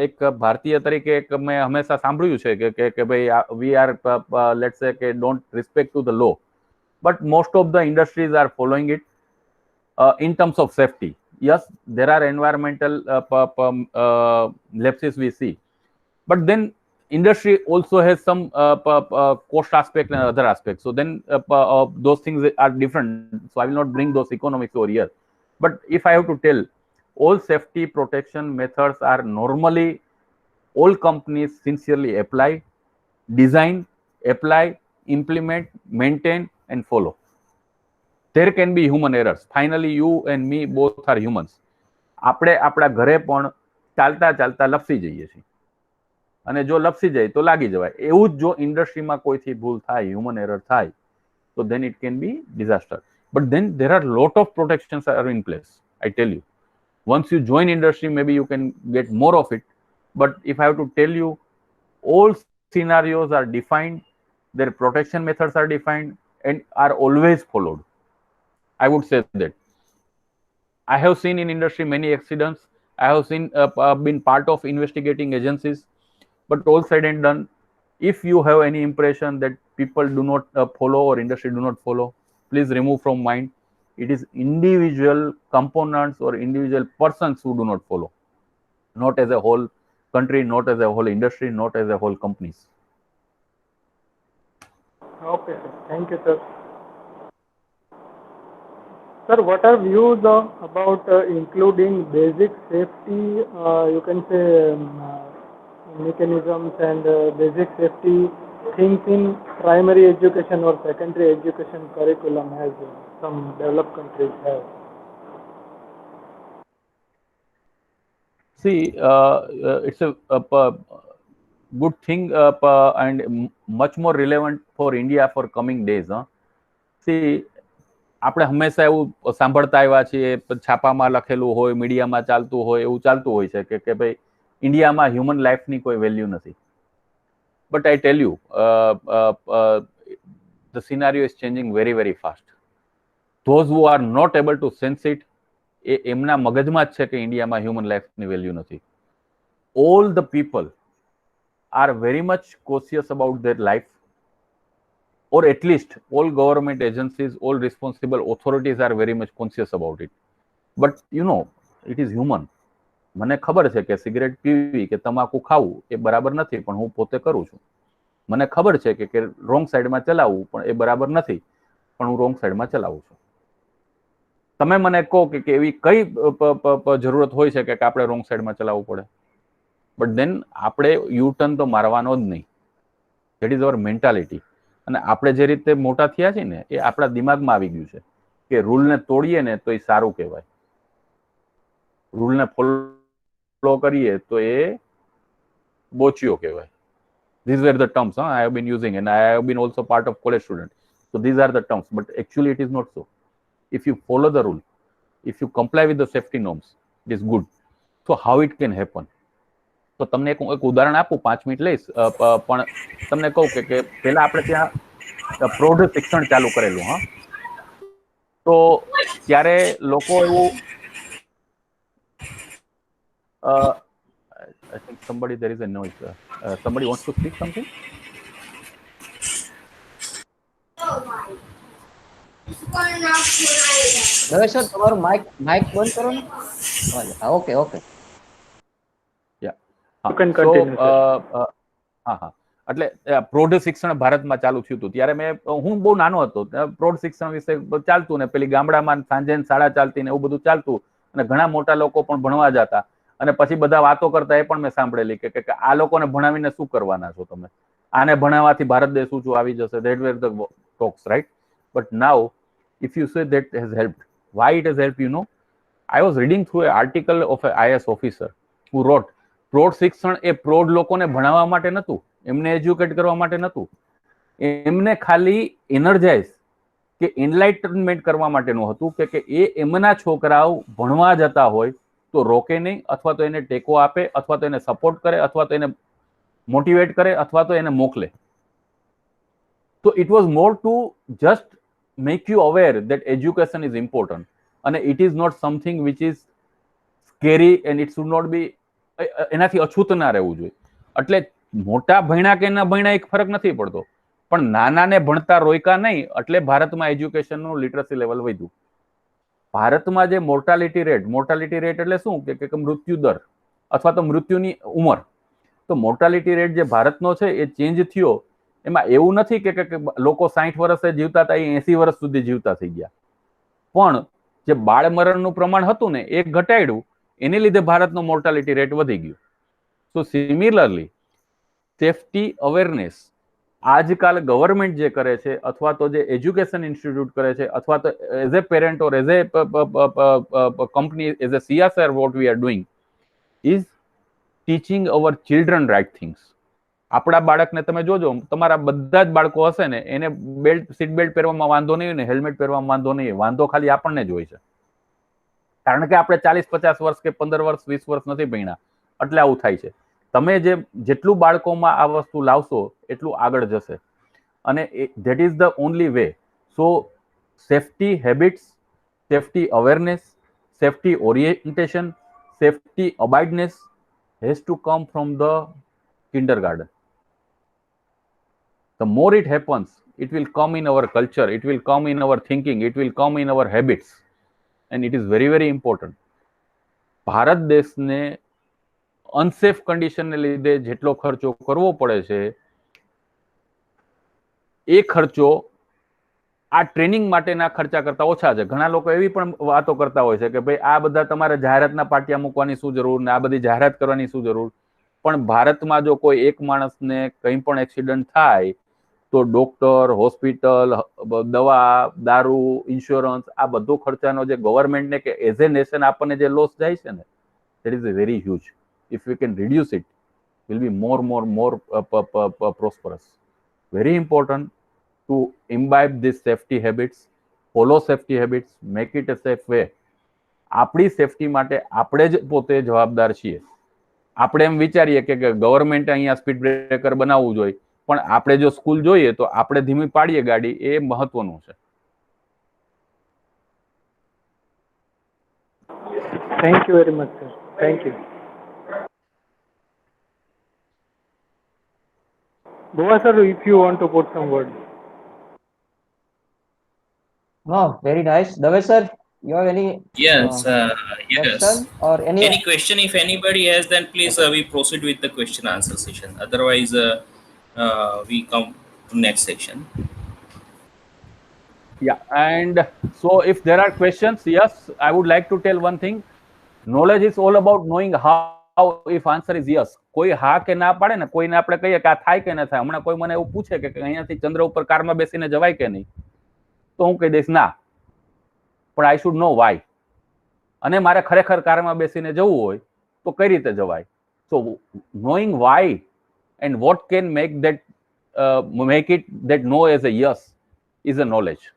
એક ભારતીય તરીકે મેં હંમેશા સાંભળ્યું છે કે ભાઈ વી આર લેટ્સ સે કે don't respect to the law, but most of the industries are following it in terms of safety. Yes, there are environmental lapses we see, but then industry also has some cost aspect and other aspects. So then those things are different. So I will not bring those economics over here. But if I have to tell, all safety protection methods are normally all companies sincerely apply, design, apply, implement, maintain, and follow. There can be human errors. Finally, you and me both are humans. આપણે આપણા ઘરે પણ ચાલતા ચાલતા લપસી જઈએ છીએ અને જો લપસી જાય તો લાગી જવાય. એવું જ જો ઇન્ડસ્ટ્રીમાં કોઈથી ભૂલ થાય, હ્યુમન એરર થાય, તો then it can be disaster. But then there are lot of protections are in place. I tell you, once you join industry, maybe you can get more of it. But if I have to tell you, all scenarios are defined, their protection methods are defined and are always followed. I would say that. I have seen in industry many accidents. I have seen been part of investigating agencies. But all said and done, if you have any impression that people do not follow or industry do not follow, please remove from mind. It is individual components or individual persons who do not follow, not as a whole country, not as a whole industry, not as a whole companies. Okay, sir. Thank you, sir. Sir, what are views about including basic safety, you can say, mechanisms and basic safety things in primary education or secondary education curriculum as some developed countries have? See, it's a good thing and much more relevant for India for coming days. See, આપણે હંમેશા એવું સાંભળતા આવ્યા છીએ, છાપામાં લખેલું હોય, મીડિયામાં ચાલતું હોય, એવું ચાલતું હોય છે કે ભાઈ ઇન્ડિયામાં હ્યુમન લાઈફની કોઈ વેલ્યુ નથી. But I tell you, the scenario is changing very very fast. Those who are not able to sense it, એમના મગજમાં જ છે કે ઇન્ડિયામાં હ્યુમન લાઈફની વેલ્યુ નથી. All the people are very much cautious about their life, or at least all government agencies, all responsible authorities are very much conscious about it. But it is human. મને ખબર છે કે cigarette PV કે તમાકુ ખાવું એ બરાબર નથી, પણ હું પોતે કરું છું. મને ખબર છે કે રોંગ સાઈડમાં ચલાવવું પણ એ બરાબર નથી, પણ હું રોંગ સાઈડમાં ચલાવું છું. તમે મને કહો કે એવી કઈ જરૂરત હોય છે કે આપણે રોંગ સાઈડમાં ચલાવવું પડે? બટ દેન આપણે યુ ટર્ન તો મારવાનો જ નહીં. That is our mentality. અને આપણે જે રીતે મોટા થયા છીએ ને, એ આપણા દિમાગમાં આવી ગયું છે કે રૂલને તોડીએ ને તો એ સારું કહેવાય, રૂલને ફોલો કરીએ તો એ બોચિયો કહેવાય. These were the terms I have been using, and I have been also part of college student. So these are the terms, but actually it is not so. If you follow the rule, if you comply with the safety norms, it is good. So how it can happen? તો તમને એક ઉદાહરણ આપું, 5 minute લઈશ, પણ તમને કહું કે પહેલા આપણે ત્યાં પ્રૌઢ શિક્ષણ ચાલુ કરેલું. હા, તો ત્યારે લોકો એવું I think somebody, there is a noise. Somebody wants to speak something? Davesh sir, તમારું માઇક બંધ કરો ને. Okay okay. You can continue, હા. એટલે પ્રૌઢ શિક્ષણ ભારતમાં ચાલુ થયું હતું ત્યારે હું બહુ નાનો હતો. પ્રૌઢ શિક્ષણ વિશે ચાલતું ને પેલી ગામડામાં સાંજે શાળા ચાલતી ને એવું બધું ચાલતું, અને ઘણા મોટા લોકો પણ ભણવા જતા. અને પછી બધા વાતો કરતા એ પણ મેં સાંભળેલી કે આ લોકોને ભણાવીને શું કરવાના છો તમે, આને ભણાવવાથી ભારત દેશ ઊંચું આવી જશે. That were the talks, right? But now if you say that has helped, why it has helped, I was reading through an article of an IS officer who wrote, પ્રૌઢ શિક્ષણ એ પ્રૌઢ લોકોને ભણાવવા માટે નહોતું, એમને એજ્યુકેટ કરવા માટે નહોતું, એમને ખાલી એનર્જાઇઝ કે એનલાઇટનમેન્ટ કરવા માટેનું હતું કે એ એમના છોકરાઓ ભણવા જતા હોય તો રોકે નહીં, અથવા તો એને ટેકો આપે, અથવા તો એને સપોર્ટ કરે, અથવા તો એને મોટિવેટ કરે, અથવા તો એને મોકલે. તો it was more two just make you aware that education is important, and it is not something which is scary, and it should not be, એનાથી અછૂત ના રહેવું જોઈએ. એટલે મોટા ભણ્યા કે ના ભણ્યા એક ફરક નથી પડતો, પણ નાનાને ભણતા રોયકા નહીં, એટલે ભારતમાં એજ્યુકેશનનું લિટરસી લેવલ વધ્યું. ભારતમાં જે મોર્ટાલિટી રેટ એટલે શું કે મૃત્યુ દર અથવા તો મૃત્યુની ઉંમર, તો મોર્ટાલિટી રેટ જે ભારતનો છે એ ચેન્જ થયો. એમાં એવું નથી કે લોકો 60 વર્ષે જીવતા હતા એ 80 વર્ષ સુધી જીવતા થઈ ગયા, પણ જે બાળ મરણનું પ્રમાણ હતું ને એ ઘટાડ્યું, એને લીધે ભારતનો મોર્ટાલિટી રેટ વધી ગયો. સો સિમિલરલી સેફટી અવેરનેસ આજકાલ ગવર્મેન્ટ જે કરે છે, અથવા તો જે એજ્યુકેશન ઇન્સ્ટિટ્યૂટ કરે છે, અથવા તો as a parent or as a company, as a CSR, what we are doing is teaching our children right things. આપણા બાળકને તમે જોજો, તમારા બધા જ બાળકો હશે ને એને સીટ બેલ્ટ પહેરવામાં વાંધો નહીં ને હેલ્મેટ પહેરવામાં વાંધો નહીં, વાંધો ખાલી આપણને જ હોય છે. કારણ કે આપણે 40-50 વર્ષ કે 15 વર્ષ 20 વર્ષ નથી ભણ્યા, એટલે આવું થાય છે. તમે જેટલું બાળકોમાં આ વસ્તુ લાવશો એટલું આગળ જશે, અને that is the only way. So safety habits, safety awareness, safety orientation, safety abideness has to come from the kindergarten. The more it happens, it will come in our culture, it will come in our thinking, it will come in our habits, and it is very, very important. Bharat દેશને unsafe કન્ડિશનને લીધે જેટલો ખર્ચો કરવો પડે છે, એ ખર્ચો આ training માટેના ખર્ચા કરતા ઓછા છે. ઘણા લોકો એવી પણ વાતો કરતા હોય છે કે ભાઈ આ બધા તમારે જાહેરાતના પાટિયા મૂકવાની શું જરૂર ને આ બધી જાહેરાત કરવાની શું જરૂર. પણ ભારતમાં જો કોઈ એક માણસને કંઈ પણ એક્સિડન્ટ થાય તો ડોક્ટર, હોસ્પિટલ, દવા, દારૂ, ઇન્સ્યોરન્સ, આ બધો ખર્ચાનો જે ગવર્મેન્ટને કે એઝ એ નેશન આપણને જે લોસ જાય છે ને, that is very huge. If we can reduce it, will be more prosperous. Very important to imbibe these safety habits, follow safety habits, make it a safe way. આપણી safety માટે આપણે જ પોતે જવાબદાર છીએ. આપણે એમ વિચારીએ કે ગવર્મેન્ટે અહીંયા સ્પીડ બ્રેકર બનાવવું જોઈએ, પણ આપણે જો સ્કૂલ જોઈએ તો આપણે ધીમી પાડીએ ગાડી, એ મહત્વનું છે. Thank you very much, sir. Thank you. Bhuva sir, if you want to put some words. Oh, very nice. Dave sir, you have any Yes, yes. question or any? Any question, if anybody has, then please we proceed with the question answer session. Otherwise, we come to next section. Yeah, and so if there are questions, yes, I would like to tell one thing. Knowledge is all about knowing how. If answer is yes, કોઈ હા કે ના પાડે ને, કોઈને આપણે કહીએ કે આ થાય કે ના થાય. હમણાં કોઈ મને એવું પૂછે કે અહીંયાથી ચંદ્ર ઉપર કારમાં બેસીને જવાય કે નહીં, તો હું કહી દઈશ ના, પણ આઈ શુડ નો વાય. અને મારે ખરેખર કારમાં બેસીને જવું હોય તો કઈ રીતે જવાય? So knowing why and what can make it that no as a yes is a knowledge.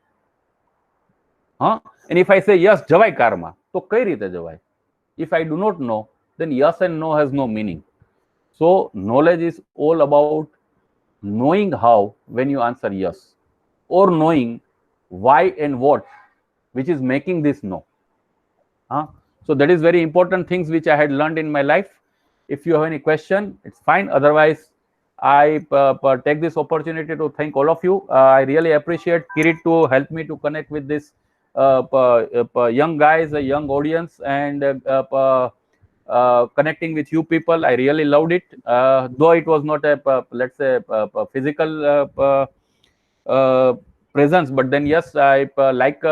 And if I say yes, જવાય કારમાં, તો કઈ રીતે જવાય? If I do not know, then yes and no has no meaning. So knowledge is all about knowing how when you answer yes, or knowing why and what which is making this no. So that is very important things which I had learned in my life. If you have any question, it's fine. Otherwise, I take this opportunity to thank all of you. I really appreciate Kirit to help me to connect with this young guys, a young audience, and connecting with you people. I really loved it, though it was not a let's say physical presence, but then yes, I like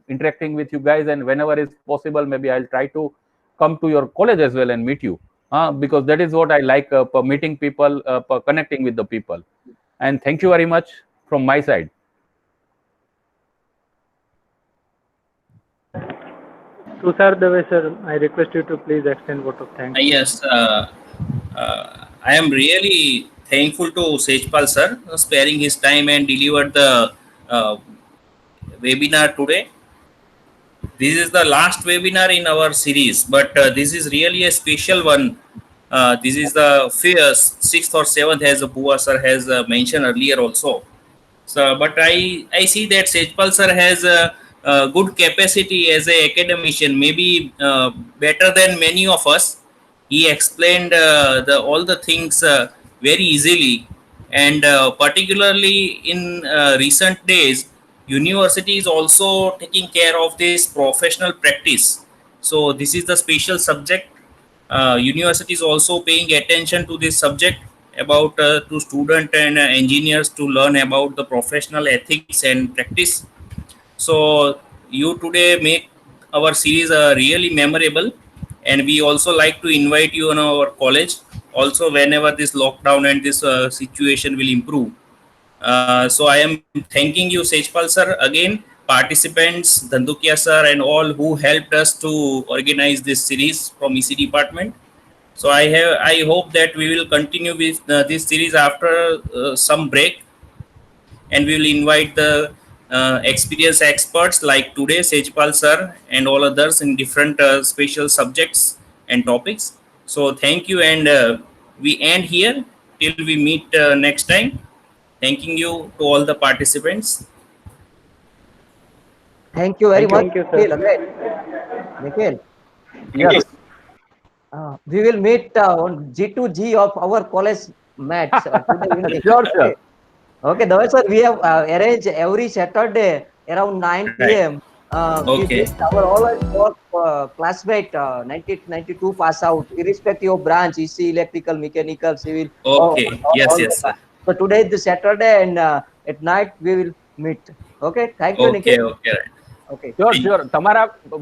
interacting with you guys, and whenever is possible, maybe I'll try to come to your college as well and meet you, because that is what I like, meeting people, connecting with the people. And thank you very much from my side. Tushar Dave sir, I request you to please extend vote of thanks. Yes, I am really thankful to Sejpal sir sparing his time and delivered the webinar today. This is the last webinar in our series, but this is really a special one. This is the sixth or seventh, as Bhuva sir has mentioned earlier also. So, but I see that Sejpal sir has a good capacity as a academician, maybe better than many of us. He explained all the things very easily, and particularly in recent days, university is also taking care of this professional practice. So this is the special subject. University is also paying attention to this subject about to student and engineers to learn about the professional ethics and practice. So you today make our series really memorable, and we also like to invite you in our college also whenever this lockdown and this situation will improve. So I am thanking you, Sejpal sir, again, participants, Dhandukia sir, and all who helped us to organize this series from EC department. So I hope that we will continue with this series after some break, and we will invite the experienced experts like today, Sejpal sir, and all others in different special subjects and topics. So thank you, and we end here till we meet next time. Thanking you to all the participants. Thank you very much. Thank you, sir. Nikhil. Yes. We will meet on G2G of our college match today evening. Sure, sure. Okay, Dave sir, we have arranged every Saturday around 9 p.m. We Okay. meet our all our classmate, 1992 pass out, irrespective of branch, EC, electrical, mechanical, civil. Okay. Yes, all yes, the- sir. So today is the Saturday, and at night we will meet. Okay, thank you, Okay, Nikhil. okay. Okay. Sure sure.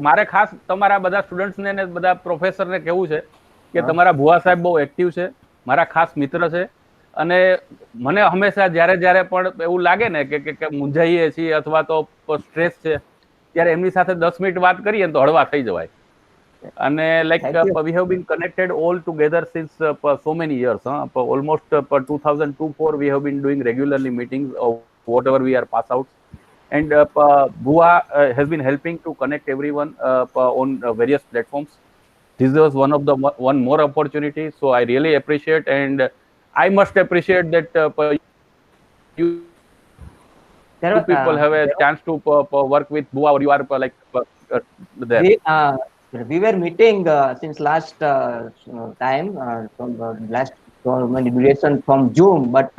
મારે ખાસ તમારા બધા સ્ટુડન્ટ્સને ને બધા પ્રોફેસરને કહેવું છે કે તમારા ભુવા સાહેબ બહુ એક્ટિવ છે, મારા ખાસ મિત્ર છે, અને મને હંમેશા જ્યારે જ્યારે પણ એવું લાગે ને કે મૂંઝાઈએ છીએ અથવા તો સ્ટ્રેસ છે, ત્યારે એમની સાથે 10 મિનિટ વાત કરીએ ને તો હળવા થઈ જવાય. અને like Thank you. We have been connected all together since so many years. Almost 2002-04 we have been doing regularly meetings of whatever we are pass out. And Bhuva has been helping to connect everyone on various platforms. This was one more opportunity, so I really appreciate, and I must appreciate that you There two was, people have a chance to work with Bhuva, or you are there. we were meeting since last time from last so many duration from Zoom, but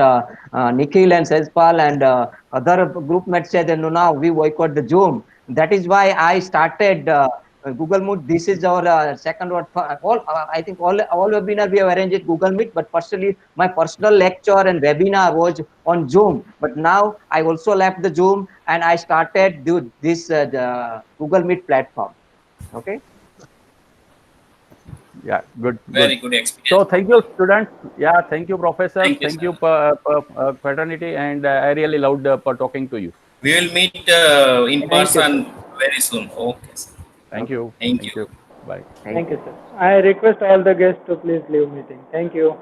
Nikhil and Sejpal and other group mates said, no, now we boycott the Zoom. That is why I started Google Meet. This is our second or all. I think all webinar we have arranged it Google Meet, but personally, my personal lecture and webinar was on Zoom. But now I also left the Zoom and I started this the Google Meet platform. Okay. Yeah, good, Very good. good experience. So thank you, students. Yeah, thank you, professors. Thank you, Thank sir. you, fraternity, and I really loved talking to you. We will meet in Thank you, person sir. very soon. Okay, sir. Thank Okay. you. Thank Thank you. you. Bye. Thank you, sir. I request all the guests to please leave meeting. Thank you.